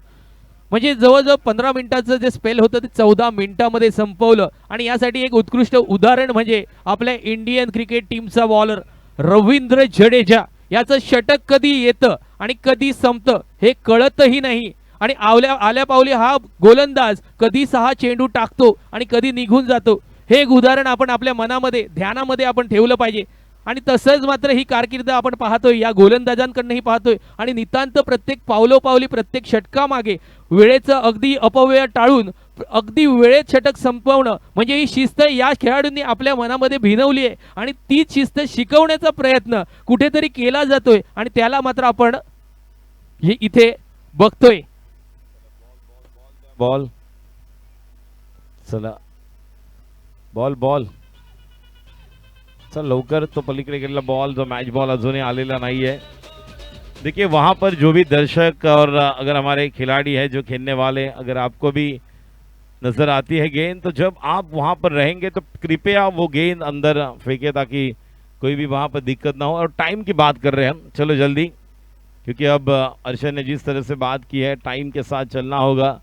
B: म्हणजे जवळजवळ 15 मिनिटाचं जे स्पेल होतं ते 14 मिनिटांमध्ये संपवलं. आणि यासाठी एक उत्कृष्ट उदाहरण म्हणजे आपल्या इंडियन क्रिकेट टीमचा बॉलर रवींद्र जडेजा. याचं षटक कधी येतं आणि कधी संपतं हे कळतही नाही. आणि आल्या पावली हा गोलंदाज कधी 6 चेंडू टाकतो आणि कधी निघून जातो, हे एक उदाहरण आपण आपल्या मनामध्ये, ध्यानामध्ये आपण ठेवलं पाहिजे. आणि तसंच मात्र ही कारकीर्द आपण पाहतोय या गोलंदाजांकडनंही पाहतोय. आणि नितांत प्रत्येक पावलोपावली, प्रत्येक षटकामागे वेळेचं अगदी अपव्यय टाळून अगदी वेळेत षटक संपवणं, म्हणजे ही शिस्त या खेळाडूंनी आपल्या मनामध्ये भिनवली आहे आणि तीच शिस्त शिकवण्याचा प्रयत्न कुठेतरी केला जातोय आणि त्याला मात्र आपण इथे बघतोय.
E: बॉल, चला बॉल चल लवकर. तो पलीकडे गेलेला बॉल, जो मॅच बॉल अजूनही आलेला नहीं है. देखिए वहाँ पर जो भी दर्शक और अगर हमारे खिलाड़ी है जो खेलने वाले, अगर आपको भी नज़र आती है गेंद, तो जब आप वहाँ पर रहेंगे तो कृपया वो गेंद अंदर फेंके ताकि कोई भी वहाँ पर दिक्कत ना हो. और टाइम की बात कर रहे हैं हम, चलो जल्दी, क्योंकि अब अर्शन ने जिस तरह से बात की है टाइम के साथ चलना होगा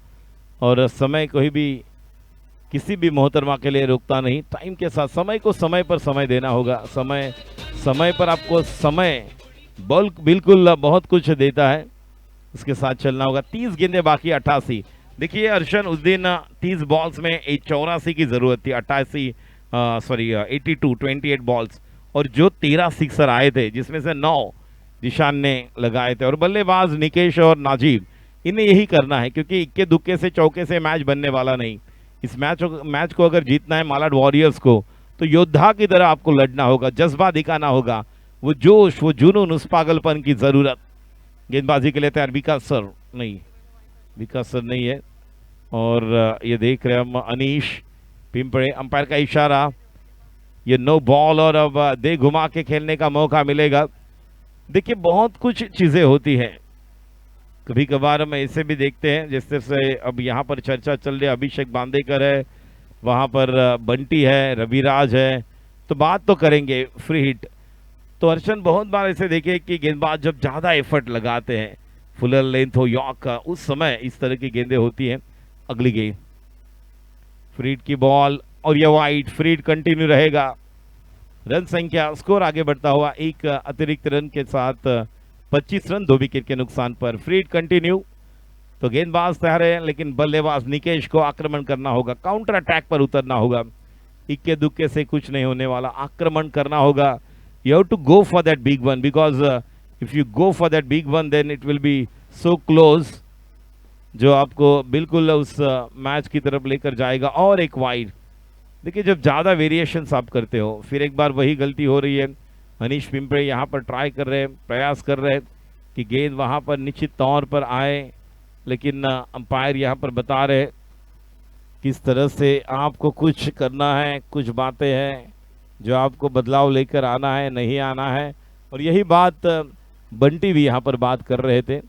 E: और समय कोई भी किसी भी मोहतरमा के लिए रुकता नहीं. टाइम के साथ समय को समय पर समय देना होगा. समय पर आपको समय बिल्कुल बहुत कुछ देता है, उसके साथ चलना होगा. 30 गेंदें बाकी 88. देखिए अर्शन, उस दिन 30 बॉल्स में 84 की ज़रूरत थी. 28 बॉल्स और जो 13 सिक्सर आए थे जिसमें से 9 जिशान ने लगाए थे और बल्लेबाज निकेश और नाजीब इन्हें यही करना है, क्योंकि इक्के दुक्के से चौके से मैच बनने वाला नहीं। इस मैच को अगर जीतना है मालाड वॉरियर्स को, तो योद्धा की तरह आपको लड़ना होगा, जज्बा दिखाना होगा, वो जोश, वो जुनून, उस पागलपन की जरूरत। गेंदबाजी के लिए तैयार विकास सर नहीं, विकास सर नहीं है। और ये देख रहे हैं हम अनीश पिंपड़े, अंपायर का इशारा, ये नो बॉल और अब दे घुमा के खेलने का मौका मिलेगा। देखिए बहुत कुछ चीजें होती हैं, कभी कभार हम ऐसे भी देखते हैं जैसे से अब यहाँ पर चर्चा चल रही है, अभिषेक बांदेकर है, वहां पर बंटी है, रविराज है, तो बात तो करेंगे फ्री हिट। तो अर्चन बहुत बार ऐसे देखे कि गेंदबाज जब ज्यादा एफर्ट लगाते हैं, फुलर लेंथ हो यॉर्क का, उस समय इस तरह की गेंदें होती हैं। अगली गेंद फ्री हिट की बॉल और यह वाइड, फ्री हिट कंटिन्यू रहेगा। रन संख्या, स्कोर आगे बढ़ता हुआ एक अतिरिक्त रन के साथ 25 रन 2 विकेट के नुकसान पर। Free hit continue. तो गेंदबाज तैयार है, लेकिन बल्लेबाज निकेश को आक्रमण करना होगा, काउंटर अटैक पर उतरना होगा। इक्के दुक्के से कुछ नहीं होने वाला, आक्रमण करना होगा। You have to go for that big one, because if you go for that big one then it will be so close, जो आपको बिल्कुल उस मैच की तरफ लेकर जाएगा। और एक वाइड। देखिए जब ज़्यादा वेरिएशंस आप करते हो, फिर एक बार वही गलती हो रही है। मनीष पिंपड़े यहाँ पर ट्राई कर रहे हैं, प्रयास कर रहे हैं कि गेंद वहाँ पर निश्चित तौर पर आए, लेकिन अंपायर यहाँ पर बता रहे किस तरह से आपको कुछ करना है, कुछ बातें हैं जो आपको बदलाव लेकर आना है, नहीं आना है। और यही बात बंटी भी यहाँ पर बात कर रहे थे।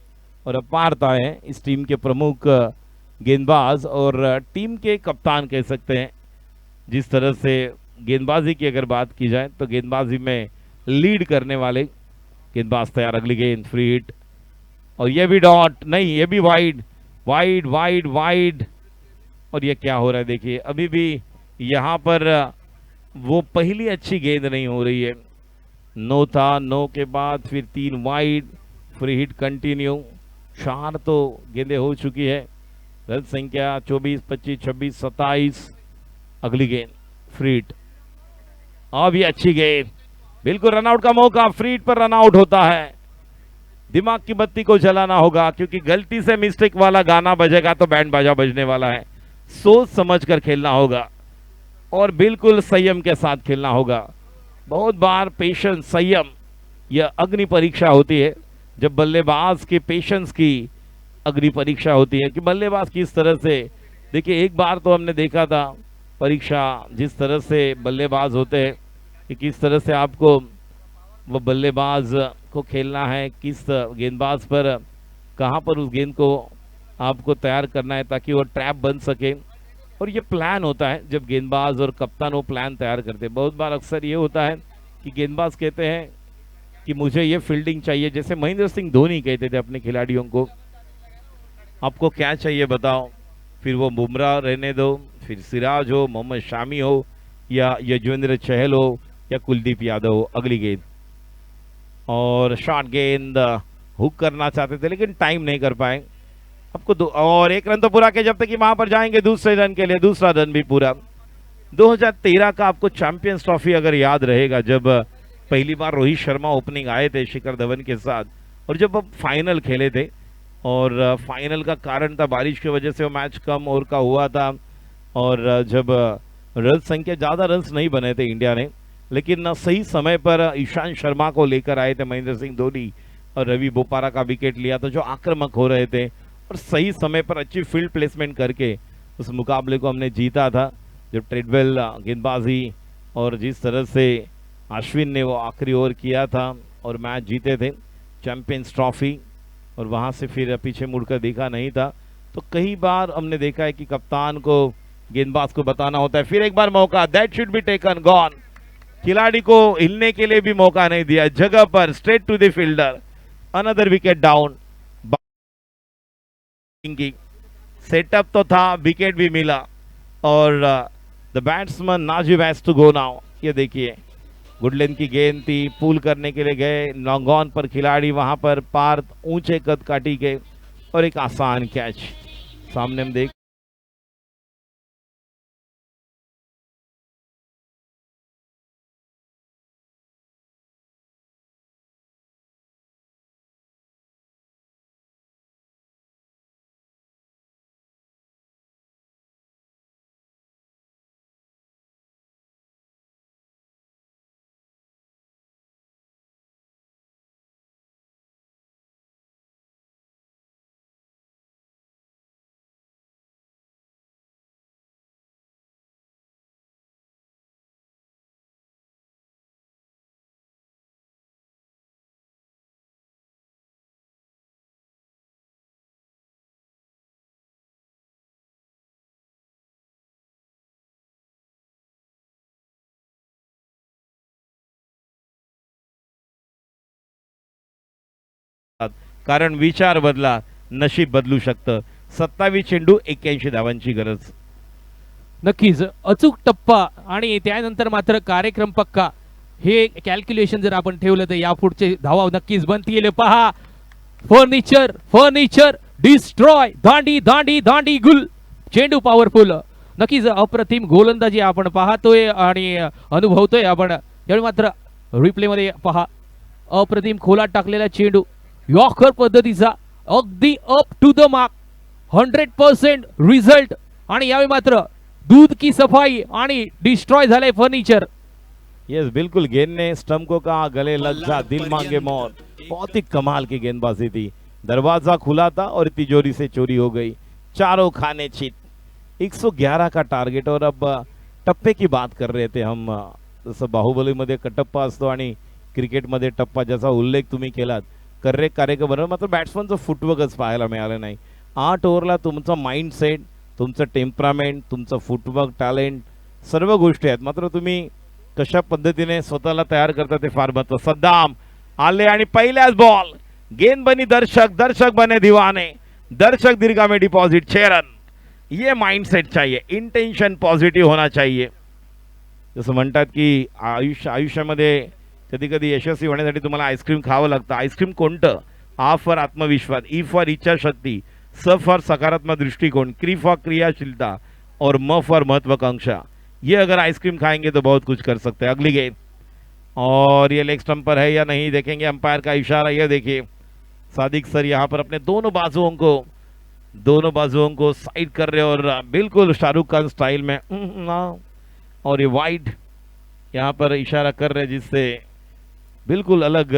E: और अपारता है इस टीम के प्रमुख गेंदबाज और टीम के कप्तान कह सकते हैं। जिस तरह से गेंदबाजी की अगर बात की जाए तो गेंदबाजी में लीड करने वाले गेंदबाज तैयार। अगली गेंद फ्री हिट और ये भी डॉट नहीं, ये भी वाइड वाइड वाइड वाइड। और ये क्या हो रहा है देखिए, अभी भी यहाँ पर वो पहली अच्छी गेंद नहीं हो रही है। नो था, नो के बाद फिर 3 वाइड, फ्री हिट कंटिन्यू। 4 तो गेंदें हो चुकी है। रन संख्या 24, 25, 26, 27। अगली गेंद फ्री हिट, अब ये अच्छी गेंद, बिल्कुल रनआउट का मौका, फ्री हिट पर रनआउट होता है। दिमाग की बत्ती को जलाना होगा, क्योंकि गलती से मिस्टेक वाला गाना बजेगा तो बैंड बाजा बजने वाला है। सोच समझ कर खेलना होगा और बिल्कुल संयम के साथ खेलना होगा। बहुत बार पेशेंस, संयम, यह अग्नि परीक्षा होती है। जब बल्लेबाज के पेशेंस की अग्नि परीक्षा होती है कि बल्लेबाज किस तरह से, देखिए एक बार तो हमने देखा था परीक्षा, जिस तरह से बल्लेबाज होते हैं कि किस तरह से आपको वो बल्लेबाज को खेलना है, किस गेंदबाज पर कहाँ पर उस गेंद को आपको तैयार करना है ताकि वो ट्रैप बन सके। और ये प्लान होता है जब गेंदबाज और कप्तान वो प्लान तैयार करते हैं। बहुत बार अक्सर ये होता है कि गेंदबाज कहते हैं कि मुझे ये फील्डिंग चाहिए, जैसे महेंद्र सिंह धोनी कहते थे अपने खिलाड़ियों को, आपको क्या चाहिए बताओ। फिर वो बुमराह रहने दो, फिर सिराज हो, मोहम्मद शामी हो, या यजुवेंद्र चहल हो, या कुलदीप यादव हो। अगली गेंद और शॉर्ट गेंद, हुक करना चाहते थे लेकिन टाइम नहीं कर पाए। आपको और एक रन तो पूरा किया, जब तक कि वहां पर जाएंगे दूसरे रन के लिए, दूसरा रन भी पूरा। 2013 का आपको चैंपियंस ट्रॉफी अगर याद रहेगा, जब पहली बार रोहित शर्मा ओपनिंग आए थे शिखर धवन के साथ, और जब अब फाइनल खेले थे, और फाइनल का कारण था बारिश की वजह से वो मैच कम ओवर का हुआ था। और जब रन संख्या ज़्यादा रन्स नहीं बने थे इंडिया ने, लेकिन सही समय पर ईशांत शर्मा को लेकर आए थे महेंद्र सिंह धोनी, और रवि बोपारा का विकेट लिया था जो आक्रामक हो रहे थे, और सही समय पर अच्छी फील्ड प्लेसमेंट करके उस मुकाबले को हमने जीता था। जब ट्रेडवेल गेंदबाजी और जिस तरह से अश्विन ने वो आखिरी ओवर किया था और मैच जीते थे चैंपियंस ट्रॉफी, और वहां से फिर पीछे मुड़कर देखा नहीं था। तो कई बार हमने देखा है कि कप्तान को गेंदबाज को बताना होता है, फिर एक बार मौका, that should be taken, gone. खिलाड़ी को हिलने के लिए भी मौका नहीं दिया, जगह पर straight to the fielder. Another wicket down. Setup तो था, विकेट भी मिला, और the batsman Najib has to go now. ये देखिए गुडलेन की गेंद थी, पुल करने के लिए गए, लॉन्ग ऑन पर खिलाड़ी वहां पर पार ऊंचे कद काटी के, और एक आसान कैच सामने हम देख कारण विचार बदला, नशीब बदलू शकतं. 27 चेंडू 81 धावांची गरज.
B: नक्कीच अचूक टप्पा आणि त्यानंतर मात्र कार्यक्रम पक्का. हे कॅल्क्युलेशन जर आपण ठेवलं तर यापुढचे धावा नक्कीच बनतील. पहा फर्निचर फर्निचर डिस्ट्रॉय, दांडी दांडी दांडी गुल, चेंडू पॉवरफुल. नक्कीच अप्रतिम गोलंदाजी आपण पाहतोय आणि अनुभवतोय आपण. यावेळी मात्र रिप्ले मध्ये पहा अप्रतिम खोलात टाकलेला चेंडू, यॉर्कर पद्धतीचा, अगदी up to the mark, 100% result. आणि यावेळी मात्र दूध की सफाई आणि डिस्ट्रॉय झालंय फर्निचर.
E: यस बिल्कुल, गेंद ने स्टंप को कहा गले लग जा दिल मांगे मौत. बहुत ही कमाल की गेंदबाजी थी. दरवाजा खुला था और तिजोरी से चोरी हो गई. चारों खाने चित. 111 का टार्गेट. और अब टप्पे की बात कर रहे थे हम. जसं बाहुबलीमध्ये कटप्पा असतो आणि क्रिकेटमध्ये टप्पा, ज्याचा उल्लेख तुम्ही केलात. करेक्ट कार्यक्रम. मात्र बॅट्समनचं फुटवर्कच पाहायला मिळालं नाही. 8 ओव्हरला तुमचा माइंडसेट, तुमचं टेम्परामेंट, तुमचं फुटवर्क, टॅलेंट, सर्व गोष्टी आहेत. मात्र तुम्ही कशा पद्धतीने स्वतःला तयार करता ते फार महत्त्वाचं. सद्दाम आले आणि पहिल्याच बॉल. गेंद बनी दर्शक, दर्शक बने दीवाने, दर्शक दीर्घा में डिपॉजिट 6 रन. ये माइंडसेट चाहिए, इंटेंशन पॉझिटिव्ह होना चाहिए. जसं म्हणतात की आयुष्यामध्ये कधी कधी यशस्वी होण्यासाठी तुम्हाला आईस्क्रीम खावं लागतं. आईस्क्रीम कोणतं? आ फॉर आत्मविश्वास, ई फॉर इच्छाशक्ती, स फॉर सकारात्मक दृष्टिकोण, क्री फॉर क्रियाशीलता और म फॉर महत्वाकांक्षा. ये अगर आइसक्रीम खाएंगे तो बहुत कुछ कर सकते हैं. अगली गेंद और ये लेग स्टंप पर है या नहीं देखेंगे. अंपायर का इशारा, ये देखिए सादिक सर यहाँ पर अपने दोनों बाजुओं को साइड कर रहे और बिल्कुल शाहरुख खान स्टाइल में और ये वाइड यहाँ पर इशारा कर रहे, जिससे बिल्कुल अलग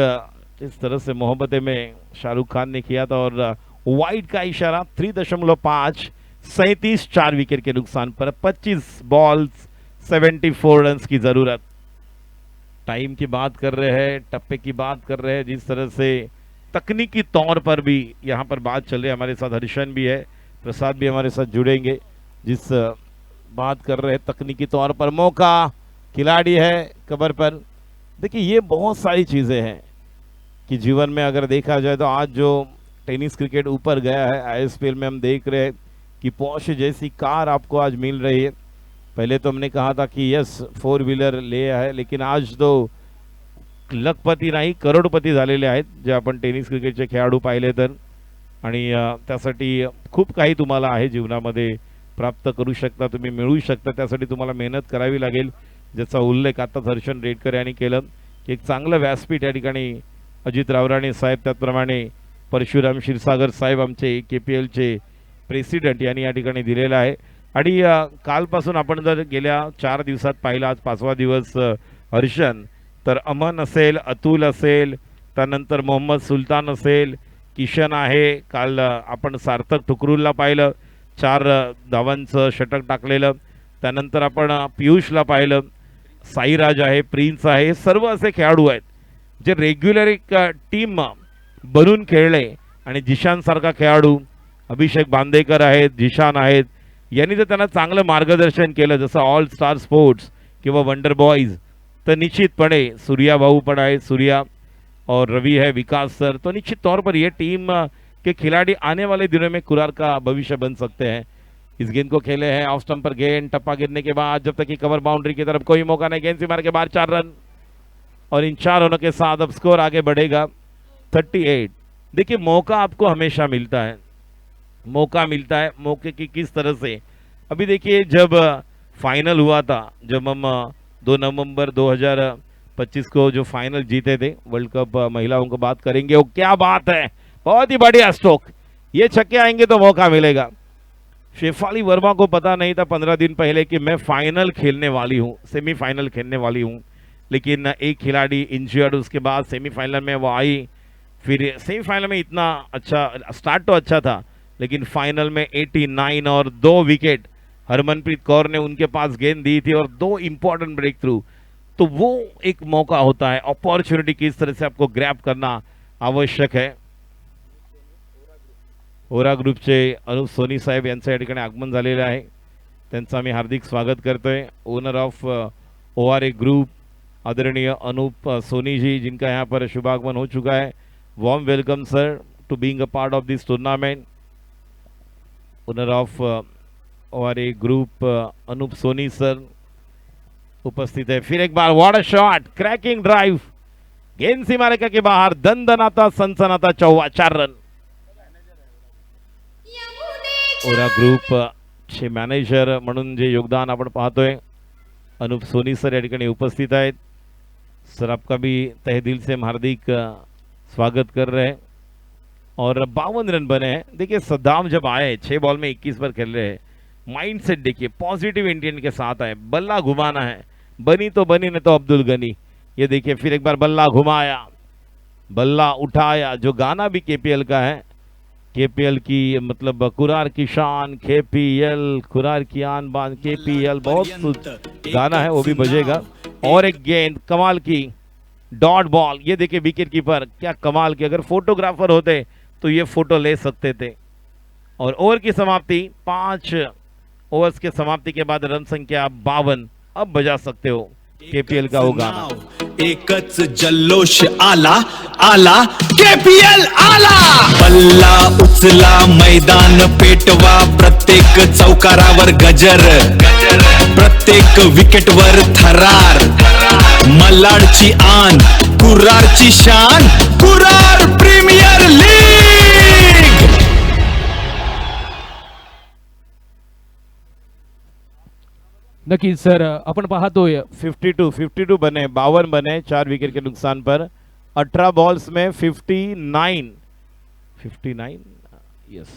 E: इस तरह से मोहब्बतें में शाहरुख खान ने किया था. और वाइड का इशारा. 3.5, 37 4 विकेट के नुकसान पर 25 बॉल्स 74 रन की जरूरत. टाइम की बात कर रहे हैं, टप्पे की बात कर रहे हैं, जिस तरह से तकनीकी तौर पर भी यहाँ पर बात चल रही है. हमारे साथ हर्षन भी है, प्रसाद भी हमारे साथ जुड़ेंगे. जिस बात कर रहे हैं तकनीकी तौर पर, मौका, खिलाड़ी है कबर पर. देखिए ये बहुत सारी चीज़ें हैं कि जीवन में अगर देखा जाए तो आज जो टेनिस क्रिकेट ऊपर गया है, आईएसपीएल में हम देख रहे हैं कि पॉश जैसी कार आपको आज मिल रही है. पहले तो हमने कहा था कि यस 4 व्हीलर ले है, लेकिन आज तो लखपती नाही करोडपती झालेले आहेत जे आपण टेनिस क्रिकेटचे खेळाडू पाहिले तर. आणि त्यासाठी खूप काही तुम्हाला आहे जीवनामध्ये प्राप्त करू शकता, तुम्ही मिळवू शकता. त्यासाठी तुम्हाला मेहनत करावी लागेल, ज्याचा उल्लेख आताच हर्षन रेडकर यांनी केलं की एक चांगलं व्यासपीठ या ठिकाणी अजित रावराणे साहेब, त्याचप्रमाणे परशुराम क्षीरसागर साहेब आमचे KPLचे प्रेसिडेंट यांनी या ठिकाणी दिलेलं आहे. आणि कालपासून आपण जर गेल्या 4 दिवसात पाहिलं, आज 5वा दिवस हर्षन, तर अमन असेल, अतुल असेल, त्यानंतर मोहम्मद सुलतान असेल, किशन आहे. काल आपण सार्थक ठुकरूलला पाहिलं, 4 धावांचं षटक टाकलेलं. त्यानंतर आपण पियुषला पाहिलं, साईराज आहे, प्रिन्स आहे. सर्व असे खेळाडू आहेत जे रेग्युलर एक टीम बनून खेळले. आणि जिशानसारखा खेळाडू, अभिषेक बांदेकर आहेत, जिशान आहेत, यांनी जर त्यांना चांगलं मार्गदर्शन केलं, जसं ऑल स्टार स्पोर्ट्स किंवा वंडर बॉयज, तर निश्चितपणे सूर्या भाऊ पण आहे, सूर्या और रवि है, विकास सर, तो निश्चित तौर पर ये टीम के खिलाड़ी आने वाले दिनों में कुरार का भविष्य बन सकते हैं. इस गेंद को खेले हैं, ऑफ स्टंप पर गेंद, टप्पा गिरने के बाद जब तक कि कवर बाउंड्री की तरफ कोई मौका नहीं, गेंद से मार के बाहर 4 रन. और इन 4 रनों के साथ अब स्कोर आगे बढ़ेगा 38. देखिए मौका आपको हमेशा मिलता है, मौका मिलता है, मौके की किस तरह से. अभी देखिए जब फाइनल हुआ था, जब हम 2 नवंबर 2025 को जो फाइनल जीते थे वर्ल्ड कप महिलाओं को बात करेंगे, वो क्या बात है, बहुत ही बढ़िया स्ट्रोक. ये छक्के आएंगे तो मौका मिलेगा. शेफाली वर्मा को पता नहीं था 15 दिन पहले कि मैं फाइनल खेलने वाली हूँ, सेमीफाइनल खेलने वाली हूँ. लेकिन एक खिलाड़ी इंजर्ड, उसके बाद सेमीफाइनल में वो आई. फिर सेमीफाइनल में इतना अच्छा स्टार्ट तो अच्छा था, लेकिन फाइनल में 89 और 2 विकेट हरमनप्रीत कौर ने उनके पास गेंद दी थी और 2 इंपॉर्टेंट ब्रेक थ्रू. तो वो एक मौका होता है, अपॉर्चुनिटी किस तरह से आपको ग्रैब करना आवश्यक है. ओरा ग्रुपचे अनुप सोनी साहेब यांचं या ठिकाणी आगमन झालेलं आहे, त्यांचं आम्ही हार्दिक स्वागत करतोय. ओनर ऑफ ORA ग्रुप आदरणीय अनुप सोनी जी, जिनका यहाँ पर शुभागमन हो चुका है. Warm welcome sir. to being a part of this tournament. Owner of our group Anup Soni sir उपस्थित है. फिर एक बार what a shot, cracking drive, गेंद सीमा रेखा के बाहर, दणदणाता सनसनाता 4 रन. ओरा ग्रुप चे मॅनेजर म्हणून जे योगदान आपण पाहतोय अनुप सोनी सर या ठिकाणी उपस्थित आहेत. सर आपका भी तहे दिल से हम हार्दिक स्वागत कर रहे हैं. और 52 रन बने हैं. देखिए सद्दाम जब आए 6 बॉल में 21 पर खेल रहे हैं, माइंड सेट देखिए पॉजिटिव इंटेंट के साथ आए. बल्ला घुमाना है, बनी तो बनी नहीं तो अब्दुल गनी. ये देखिए फिर एक बार बल्ला घुमाया, बल्ला उठाया. जो गाना भी केपीएल का है, केपीएल की मतलब कुरार की शान, केपीएल कुरार की आन बान, केपीएल बहुत गाना है, वो भी बजेगा. और एक गेंद कमाल की डॉट बॉल. ये देखिए विकेट कीपर क्या कमाल की, अगर फोटोग्राफर होते तो ये फोटो ले सकते थे. और ओवर की समाप्ति 5 ओवर्स के समाप्ति के बाद रन संख्या 52. अब बजा सकते हो केपीएल का वो गाना.
C: एकच जल्लोष आला आला केपीएल आला. बल्ला उचला, मैदान पेटवा, प्रत्येक चौकारावर गजर, प्रत्येक विकेटवर थरार. मलाडची आन, कुरारची शान, कुरार प्रीमियर लीग.
B: नक्कीच सर, आपण पाहतोय
E: 52 बने, 52 बने 4 विकेट के नुकसान पर. 18 बॉल्स में 59 यस.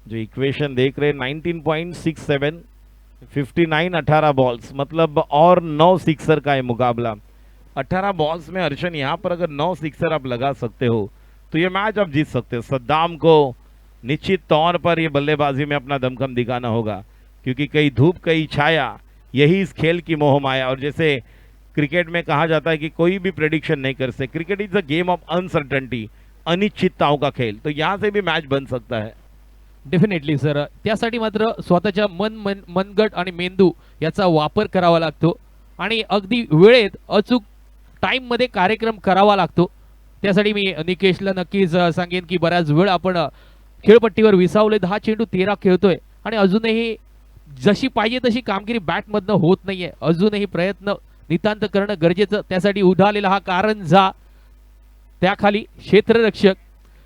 E: जो इक्वेशन देख रहे 19.67, 59 18 बॉल्स मतलब और 9 सिक्सर का है मुकाबला. 18 बॉल्स में अर्शन यहाँ पर अगर 9 सिक्सर आप लगा सकते हो तो ये मैच आप जीत सकते हो. सद्दाम को निश्चित तौर पर ये बल्लेबाजी में अपना दमखम दिखाना होगा, क्योंकि कई धूप कई छाया, यही इस खेल की मोह माया. और जैसे क्रिकेट में कहा जाता है कि कोई भी प्रेडिक्शन नहीं कर सकते, cricket is a game of uncertainty, अनिश्चितताओं का खेल. तो यहाँ से भी मॅच बन सकता है.
B: डेफिनेटली सर, त्यासाठी मात्र स्वतःच्या मनगट आणि मेंदू याचा वापर करावा लागतो आणि अगदी वेळेत अचूक टाइम मध्ये कार्यक्रम करावा लागतो. त्यासाठी मी निकेशला नक्कीच सांगेन की बऱ्याच वेळ आपण खेळपट्टीवर विसावले, 10 चेंडू 13 खेळतोय आणि अजूनही जशी पाहिजे तशी कामगिरी बॅटमधनं होत नाहीये. अजूनही प्रयत्न नितांत करणं गरजेचं. त्यासाठी उडालेला हा कारंजा, त्याखाली क्षेत्ररक्षक,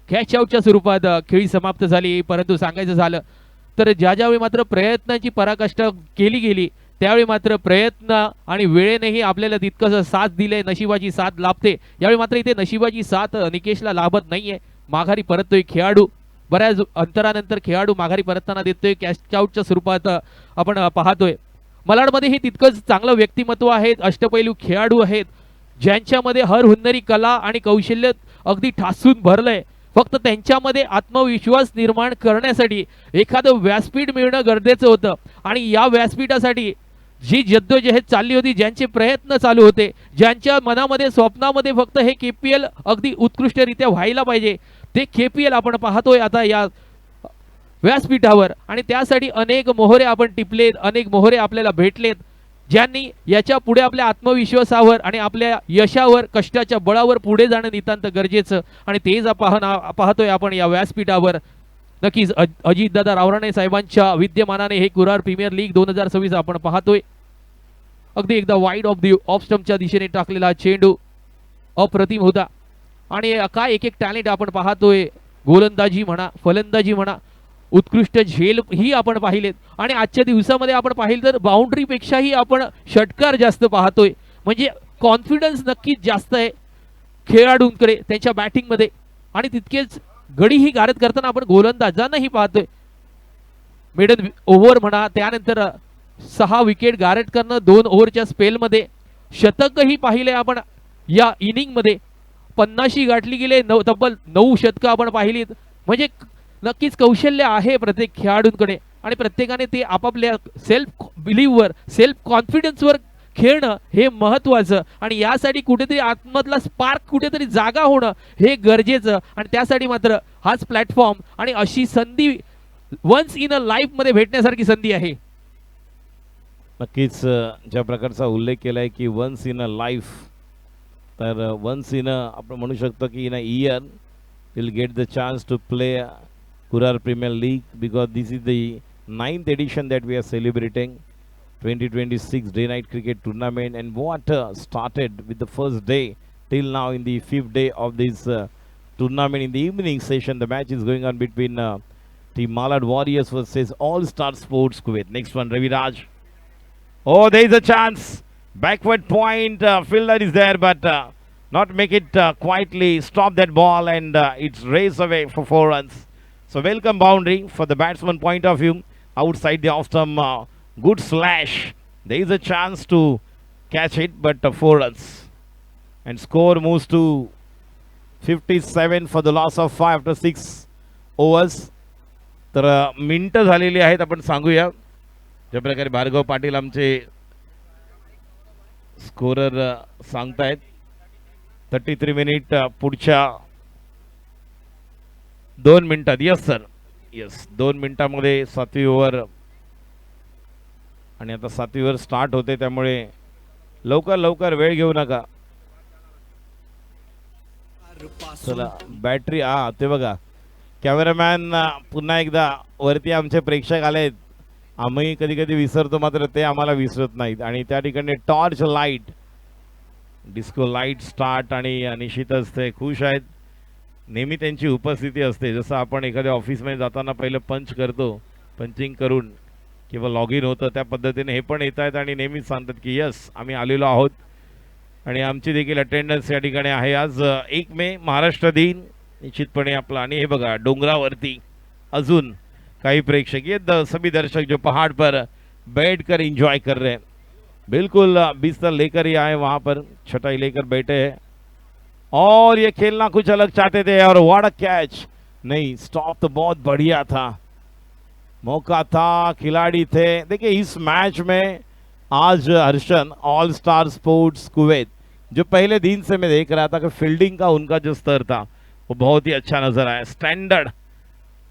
B: कॅच आउटच्या स्वरूपात खेळी समाप्त झाली. परंतु सांगायचं झालं तर ज्यावेळी मात्र प्रयत्नांची पराकाष्ठा केली गेली त्यावेळी मात्र प्रयत्न आणि वेळेनेही आपल्याला तितकंसं साथ दिले, नशिबाची साथ लाभते. यावेळी मात्र इथे नशिबाची साथ निकेशला लाभत नाहीये. माघारी परततोय खेळाडू, बऱ्याच अंतरानंतर खेळाडू माघारी परतताना देतोय. कॅच आउटच्या स्वरूपात आपण पाहतोय. मलाडमध्ये हे तितकंच चांगलं व्यक्तिमत्व आहेत, अष्टपैलू खेळाडू आहेत, ज्यांच्यामध्ये हर हुन्नरी कला आणि कौशल्य अगदी ठासून भरलंय. फक्त त्यांच्यामध्ये आत्मविश्वास निर्माण करण्यासाठी एखादं व्यासपीठ मिळणं गरजेचं होतं आणि या व्यासपीठासाठी जी जद्दोजहद चालली होती, ज्यांचे प्रयत्न चालू होते, ज्यांच्या मनामध्ये स्वप्नामध्ये फक्त हे केपीएल अगदी उत्कृष्टरित्या व्हायला पाहिजे, ते केपीएल आपण पाहतोय आता या व्यासपीठावर. आणि त्यासाठी अनेक मोहरे आपण टिपलेत, अनेक मोहरे आपल्याला भेटलेत, ज्यांनी याच्या पुढे आपल्या आत्मविश्वासावर आणि आपल्या यशावर कष्टाच्या बळावर पुढे जाणं नितांत गरजेचं आणि तेच पाहतोय आपण या व्यासपीठावर. नक्कीच अजितदादा रावराणे साहेबांच्या विद्यमानाने हे कुरार प्रीमियर लीग 2026 आपण पाहतोय. अगदी एकदा वाईड ऑफ स्टंपच्या दिशेने टाकलेला चेंडू अप्रतिम होता आणि काय एक टॅलेंट आपण पाहतोय. गोलंदाजी म्हणा, फलंदाजी म्हणा, उत्कृष्ट झेल ही आपण पाहिलेत आणि आजच्या दिवसामध्ये आपण पाहिलं तर बाउंड्री पेक्षाही आपण षटकार जास्त पाहतोय. म्हणजे कॉन्फिडन्स नक्कीच जास्त आहे खेळाडूंकडे त्यांच्या बॅटिंगमध्ये आणि तितकेच गडीही गारद करताना आपण गोलंदाजांनाही पाहतोय. मिडल ओव्हर म्हणा, त्यानंतर 6 विकेट गारद करणं 2 ओव्हरच्या स्पेलमध्ये, शतकही पाहिले आपण या इनिंगमध्ये. 50 गाठली गेले, तब्बल 9 शतकं आपण पाहिलीत. म्हणजे नक्कीच कौशल्य आहे प्रत्येक खेळाडूंकडे आणि प्रत्येकाने ते आपापल्या सेल्फ बिलीव्हवर, सेल्फ कॉन्फिडन्सवर खेळणं हे महत्त्वाचं आणि यासाठी कुठेतरी आतमधला स्पार्क कुठेतरी जागा होणं हे गरजेचं आणि त्यासाठी मात्र हाच प्लॅटफॉर्म आणि अशी संधी वन्स इन अ लाईफ मध्ये भेटण्यासारखी संधी आहे.
E: नक्कीच ज्या प्रकारचा उल्लेख केलाय की वन्स इन अ लाईफ, तर वन्स इन अ आपण म्हणू शकतो की in a year will get the chance to play Kurar Premier League, because this is the 9th edition that we are celebrating 2026 day night cricket tournament, and what started with the first day till now in the 5th day of this tournament. In the evening session, the match is going on between Team Malad Warriors versus All Star Sports Kuwait. Next one, Ravi Raj. Oh, there is a chance. Backward point. Fielder is there, but not make it quietly stop that ball, and it's race away for 4 runs. So welcome boundary for the batsman point of view. Outside the off stump, good slash. There is a chance to catch it, but 4 runs. And score moves to 57 for the loss of 5 after 6 overs. तर मिनिटं झालेली आहेत, आपण सांगूया ज्या प्रकारे भार्गव पाटील आमचे स्कोरर सांगतायत. 33 मिनिट पुढच्या 2 मिनिटात. यस सर, यस, 2 मिनिटांमध्ये 7वी ओव्हर, आणि आता 7वी ओव्हर स्टार्ट होते, त्यामुळे लवकर लवकर वेळ घेऊ नका. चला बॅटरी, ते बघा कॅमेरामॅन पुन्हा एकदा वरती. आमचे प्रेक्षक आलेत, आम्ही कधी कधी विसरतो, मात्र ते आम्हाला विसरत नाहीत. आणि त्या ठिकाणी torch light, disco light start, आणि निश्चितच ते खुश आहेत. नेहमी त्यांची उपस्थिती असते. जसं आपण एखाद्या ऑफिसमध्ये जाताना पहिलं पंच करतो, पंचिंग करून किंवा लॉग इन होतं, त्या पद्धतीने हे पण येत आहेत आणि नेहमीच सांगतात की यस आम्ही आलेलो आहोत. आणि आमची देखील अटेंडन्स या ठिकाणी आहे. आज 1 मे महाराष्ट्र दिन निश्चितपणे आपला. आणि हे बघा डोंगरावरती अजून काही प्रेक्षक, ये सभी दर्शक जो पहाड़ पर बैठकर एंजॉय कर रहे हैं, बिल्कुल बिस्तर लेकर ही आए, वहाँ पर छटाई लेकर बैठे हैं और ये खेलना कुछ अलग चाहते थे. और व्हाट अ कैच, नहीं स्टॉप तो बहुत बढ़िया था, मौका था, खिलाड़ी थे. देखिए इस मैच में आज Harshan all star sports Kuwait, जो पहले दिन से मैं देख रहा था कि फील्डिंग का उनका जो स्तर था वो बहुत ही अच्छा नजर आया. स्टैंडर्ड,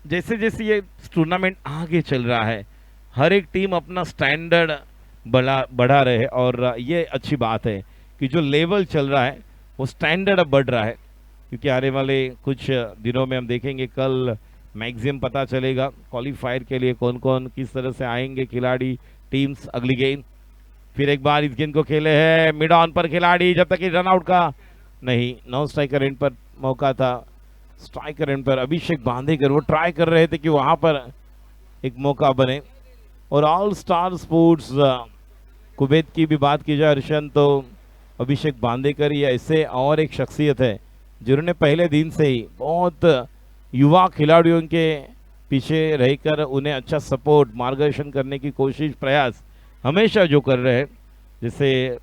E: जैसे जैसे ये टूर्नामेंट आगे चल रहा है, हर एक टीम अपना स्टैंडर्ड बढ़ा रहे हैं, और ये अच्छी बात है कि जो लेवल चल रहा है वो स्टैंडर्ड अब बढ़ रहा है. क्योंकि आने वाले कुछ दिनों में हम देखेंगे, कल मैक्सिमम पता चलेगा क्वालिफायर के लिए कौन कौन किस तरह से आएंगे खिलाड़ी, टीम्स. अगली गेंद, फिर एक बार इस गेंद को खेले हैं मिड ऑन पर खिलाड़ी, जब तक कि रन आउट का नहीं, नॉन स्ट्राइकर एंड पर मौका था. स्ट्राइकर एंड पर अभिषेक बांदेकर वो ट्राई कर रहे थे कि वहां पर एक मौका बने. और ऑल स्टार स्पोर्ट्स कुवैत की भी बात की जाए हर्षन, तो अभिषेक बांदेकर ये ऐसे और एक शख्सियत है जिन्होंने पहले दिन से ही बहुत युवा खिलाड़ियों के पीछे रहकर उन्हें अच्छा सपोर्ट, मार्गदर्शन करने की कोशिश, प्रयास हमेशा जो कर रहे हैं. जैसे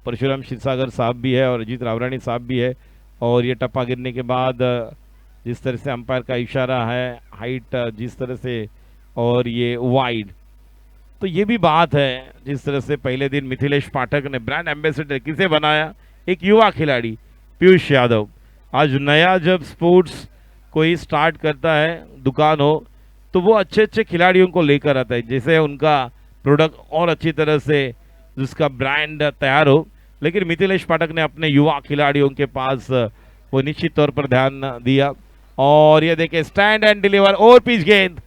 E: परशुराम क्षीरसागर साहब भी है और अजीत रावरानी साहब भी है. और ये टप्पा गिरने के बाद जिस तरह से अंपायर का इशारा है, हाइट जिस तरह से, और ये वाइड, तो ये भी बात है. जिस तरह से पहले दिन मिथिलेश पाठक ने ब्रांड एम्बेसडर किसे बनाया, एक युवा खिलाड़ी पीयूष यादव. आज नया जब स्पोर्ट्स कोई स्टार्ट करता है, दुकान हो, तो वो अच्छे अच्छे खिलाड़ियों को लेकर आता है, जैसे उनका प्रोडक्ट और अच्छी तरह से जिसका ब्रांड तैयार हो. लेकिन मिथिलेश पाठक ने अपने युवा खिलाड़ियों के पास वो निश्चित तौर पर ध्यान दिया. और ये देखे स्टैंड एंड डिलीवर, और पिच गेंद,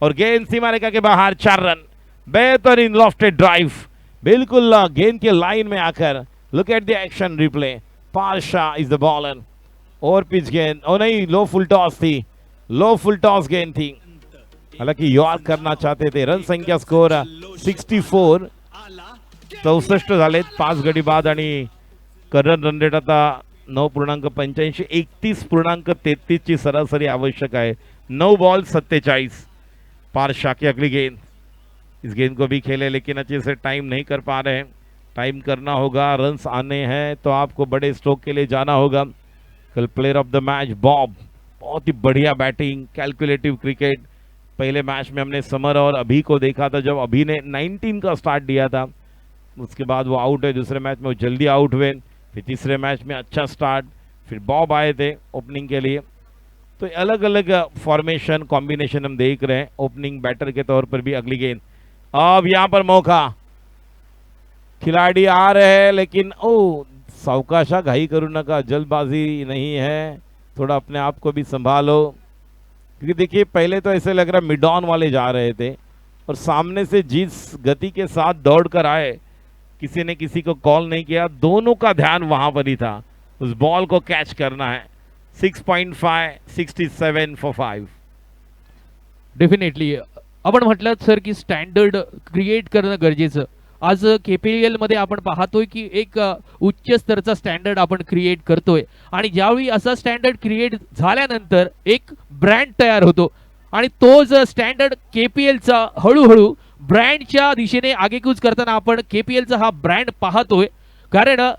E: और गेंद सीमा रेखा के बाहर, 4 रन. बेहतरीन लॉफ्टेड ड्राइव, बिल्कुल गेंद के लाइन में आकर. Look at the action replay, Parsha is the bowler. और पिच गेंद, और नहीं, लो फुल टॉस थी, लो फुल टॉस गेंद थी. हालांकि यॉर्क करना चाहते थे. रन संख्या स्कोर 64, 64 झालेत 5 गडी बाद. आणि करंट रन रेट आता 9.85, 31.33 ची सरासरी आवश्यक आहे. 9 बॉल 47. पारशा की अगली गेंद, इस गेंद को भी खेले लेकिन अच्छे से टाइम नहीं कर पा रहे हैं. टाइम करना होगा, रन्स आने हैं तो आपको बड़े स्ट्रोक के लिए जाना होगा. कल player of the match Bob, बहुत ही बढ़िया बैटिंग, कैलकुलेटिव क्रिकेट. पहले मैच में हमने समर और अभी को देखा था, जब अभी ने 19 का स्टार्ट दिया था, उसके बाद वो आउट है. दूसरे मैच में वो जल्दी आउट हुए. फिर तीसरे मैच में अच्छा स्टार्ट, फिर बॉब आए थे ओपनिंग के लिए. तो अलग अलग फॉर्मेशन कॉम्बिनेशन हम देख रहे हैं ओपनिंग बैटर के तौर पर भी. अगली गेंद, अब यहाँ पर मौका, खिलाड़ी आ रहे हैं लेकिन ओ सावकाशा, घाई करू नका, जल्दबाजी नहीं है. थोड़ा अपने आप को भी संभालो, क्योंकि देखिए पहले तो ऐसे लग रहा मिड ऑन वाले जा रहे थे और सामने से जिस गति के साथ दौड़ कर आए, किसी ने किसी को कॉल नहीं किया, दोनों का ध्यान वहां पर ही था, उस बॉल को कैच करना है। 6.5 67 for 5.
B: डेफिनेटली आपण म्हटलं सर की स्टँडर्ड क्रिएट करणं गरजेचं. आज KPL मध्ये आपण पाहतोय की एक उच्च स्तराचा स्टँडर्ड आपण क्रिएट करतोय आणि ज्यावेळी असा स्टँडर्ड क्रिएट झाल्यानंतर एक ब्रँड तयार होतो आणि तो जर स्टँडर्ड KPLचा हळूहळू ब्रँडच्या दिशेने आगेकूच करताना आपण KPLचा हा ब्रँड पाहतोय. कारण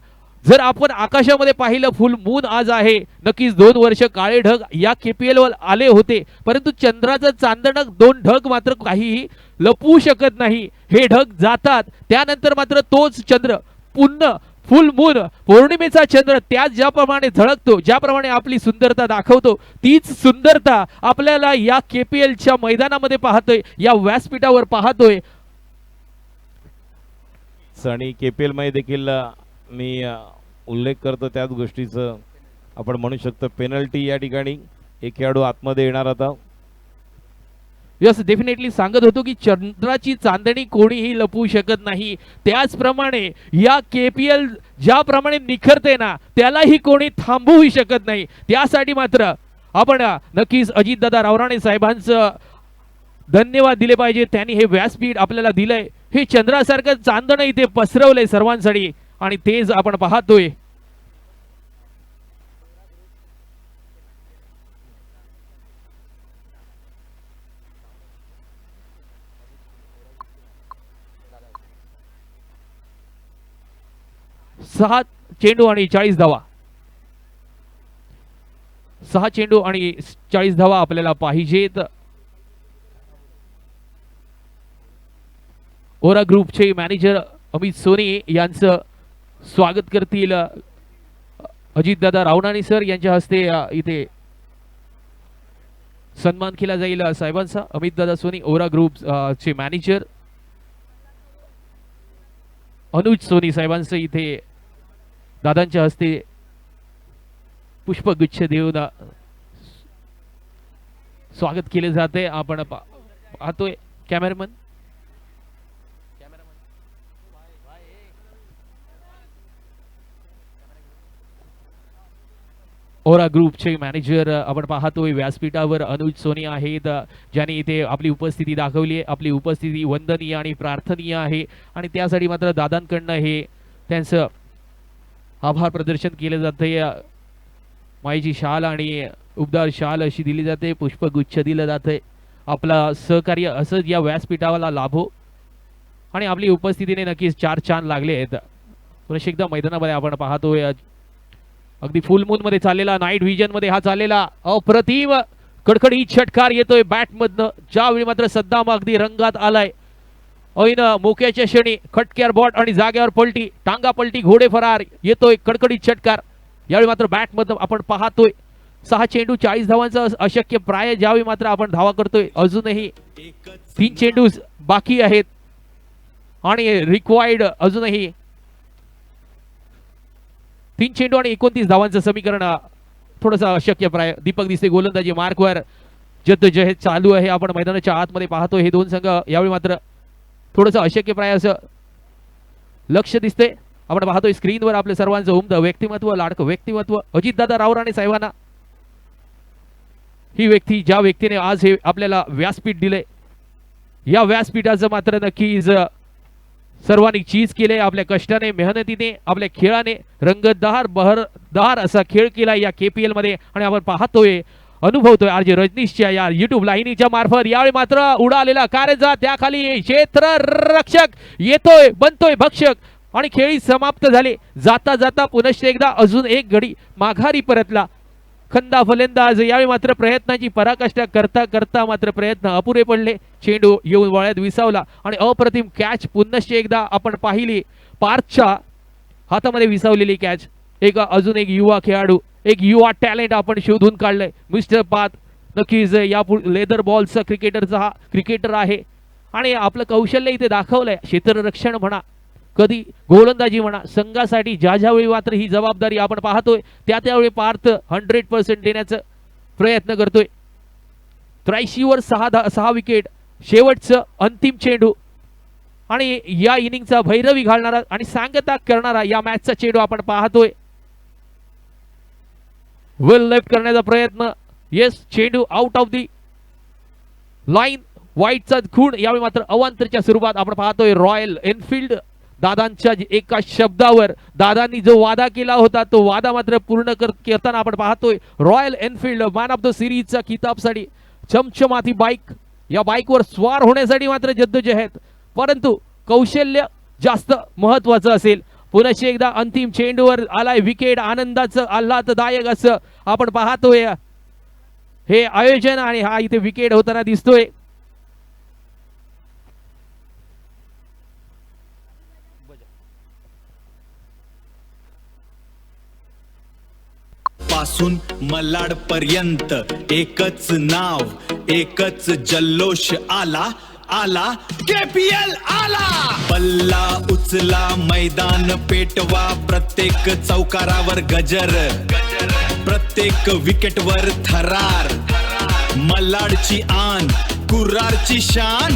B: जर आपण आकाशामध्ये पाहिलं फुल मून आज आहे, नक्कीच 2 वर्ष काळे ढग या KPL वर आले होते, परंतु चंद्राचं चांदणक 2 ढग मात्र काहीही लपवू शकत नाही. हे ढग जातात, त्यानंतर मात्र तोच चंद्र पुन्हा फुल मून पौर्णिमेचा चंद्र त्याच ज्याप्रमाणे झळकतो, ज्याप्रमाणे आपली सुंदरता दाखवतो, तीच सुंदरता आपल्याला या KPLच्या मैदानामध्ये पाहतोय, या व्यासपीठावर पाहतोय.
E: आणि KPL मध्ये देखील मी उल्लेख करतो त्याच गोष्टीचं. आपण म्हणू शकतो पेनल्टी या ठिकाणी एक खेळाडू आतमध्ये येणार होता.
B: यस, डेफिनेटली सांगत होतो की चंद्राची चांदणी कोणीही लपवू शकत नाही. त्याचप्रमाणे या KPL ज्याप्रमाणे निखरते ना, त्यालाही कोणी थांबवू शकत नाही. त्यासाठी मात्र आपण नक्कीच अजितदादा रावराणे साहेबांचं धन्यवाद दिले पाहिजे. त्यांनी हे व्यासपीठ आपल्याला दिलंय, हे चंद्रासारखं चांदणं इथे पसरवलंय सर्वांसाठी आणि तेच आपण पाहतोय. सहा चेंडू आणि 40 धावा, 6 चेंडू आणि 40 धावा आपल्याला पाहिजेत. ओरा ग्रुपचे मॅनेजर अमित सोनी यांचं स्वागत करतील अजितदादा रावणानी सर यांच्या हस्ते. इथे सन्मान केला जाईल साहेबांचा. अमितदादा सोनी ओरा ग्रुप चे मॅनेजर अनुज सोनी साहेबांचं इथे दादांच्या हस्ते पुष्पगुच्छ देऊन स्वागत केले जाते. आपण पाहतोय कॅमेरामन ओरा ग्रुपचे मॅनेजर आपण पाहतोय व्यासपीठावर अनुज सोनी आहेत, ज्यांनी इथे आपली उपस्थिती दाखवली आहे. आपली उपस्थिती वंदनीय आणि प्रार्थनीय आहे आणि त्यासाठी मात्र दादांकडनं हे त्यांचं आभार प्रदर्शन केले जाते. माईची शाल आणि उबदार शाल अशी दिली जाते, पुष्पगुच्छ दिलं जाते. आपला सहकार्य असंच या व्यासपीठाला लाभो आणि आपली उपस्थितीने नक्कीच 4 चांद लागले आहेत. पुन्हा एकदा मैदानामध्ये आपण पाहतोय अगदी फुल मून मध्ये चाललेला, नाईट व्हिजन मध्ये हा चाललेला अप्रतिम कडकडीत षटकार येतोय बॅट मधनं. ज्यावेळी मात्र सद्दाम अगदी रंगात आलाय. ऐन मोक्याच्या क्षणी खटक्यार बॉट आणि जागेवर पलटी, टांगा पलटी, घोडे फरार, येतोय कडकडीत षटकार. यावेळी मात्र बॅट मधनं आपण पाहतोय 6 चेंडू 40 धावांचा अशक्य प्राय. ज्यावेळी मात्र आपण धावा करतोय, अजूनही 3 चेंडू बाकी आहेत आणि रिक्वायर्ड अजूनही 3 चेंडू आणि 29 धावांचं समीकरण थोडंसं अशक्य प्राय. दीपक दिसते गोलंदाजी मार्कवर, जद्दोजहद चालू आहे. आपण मैदानाच्या आतमध्ये पाहतोय हे 2 संघ. यावेळी मात्र थोडंसं अशक्य प्राय असं लक्ष दिसते. आपण पाहतोय स्क्रीनवर आपल्या सर्वांचं उमदं व्यक्तिमत्व, लाडकं व्यक्तिमत्व अजितदादा रावराणे साहेबांना. ही व्यक्ती, ज्या व्यक्तीने आज हे आपल्याला व्यासपीठ दिले, या व्यासपीठाचं मात्र नक्कीच सर्वांनी चीज केले. आपल्या कष्टाने, मेहनतीने, आपल्या खेळाने रंगतदार बहरदार असा खेळ केला या KPL मध्ये आणि आपण पाहतोय, अनुभवतोय RJ रजनीशच्या या YouTube लाईनीच्या मार्फत. यावेळी मात्र उडालेला कारंजा, त्याखाली क्षेत्ररक्षक येतोय, बनतोय भक्षक आणि खेळी समाप्त झाले. जाता जाता पुनश्च एकदा अजून एक गडी माघारी परतला खंदा फलंदाज. यावेळी मात्र प्रयत्नाची पराकाष्ठा करता करता मात्र प्रयत्न अपुरे पडले. चेंडू येऊन वळ्यात विसावला आणि अप्रतिम कॅच पुनश्च एकदा आपण पाहिली. पार्थच्या हातामध्ये विसावलेली कॅच. अजून एक युवा खेळाडू, एक युवा टॅलेंट आपण शोधून काढलंय. मिस्टर पाथ नक्कीच या लेदर बॉलचा क्रिकेटर आहे आणि आपलं कौशल्य इथे दाखवलंय. क्षेत्ररक्षण म्हणा, कधी गोलंदाजी म्हणा, संघासाठी ज्या ज्यावेळी मात्र ही जबाबदारी आपण पाहतोय त्यावेळी पार्थ 100% देण्याचा प्रयत्न करतोय. 83 वर 6 विकेट, शेवटचं अंतिम चेंडू आणि या इनिंगचा भैरवी घालणारा आणि सांगता करणारा या मॅचचा चेंडू आपण पाहतोय. वेल लेफ्ट करण्याचा प्रयत्न, येस, चेंडू आउट ऑफ दी लाईन. वाईटचा खूण, यावेळी मात्र अवांतरच्या स्वरूपात आपण पाहतोय. रॉयल एनफिल्ड दादांच्या एका शब्दावर दादांनी जो वादा केला होता तो वादा मात्र पूर्ण करताना आपण पाहतोय. Royal Enfield man of the सिरीजचा किताबसाठी चमचमाती बाईक, या बाईकवर स्वार होण्यासाठी मात्र जद्दोजहद, परंतु कौशल्य जास्त महत्वाचं असेल. पुनश्च एकदा अंतिम चेंडूवर आलाय विकेट. आनंदाचं आल्हाददायक असं आपण पाहतोय हे आयोजन आणि हा इथे विकेट होताना दिसतोय.
C: पासून मलाड पर्यंत एकच नाव, एकच जल्लोष, आला आला KPL आला. बल्ला उचला, मैदान पेटवा, प्रत्येक चौकारावर गजर, प्रत्येक विकेटवर थरार. मलाडची आन, कुर्रारची शान.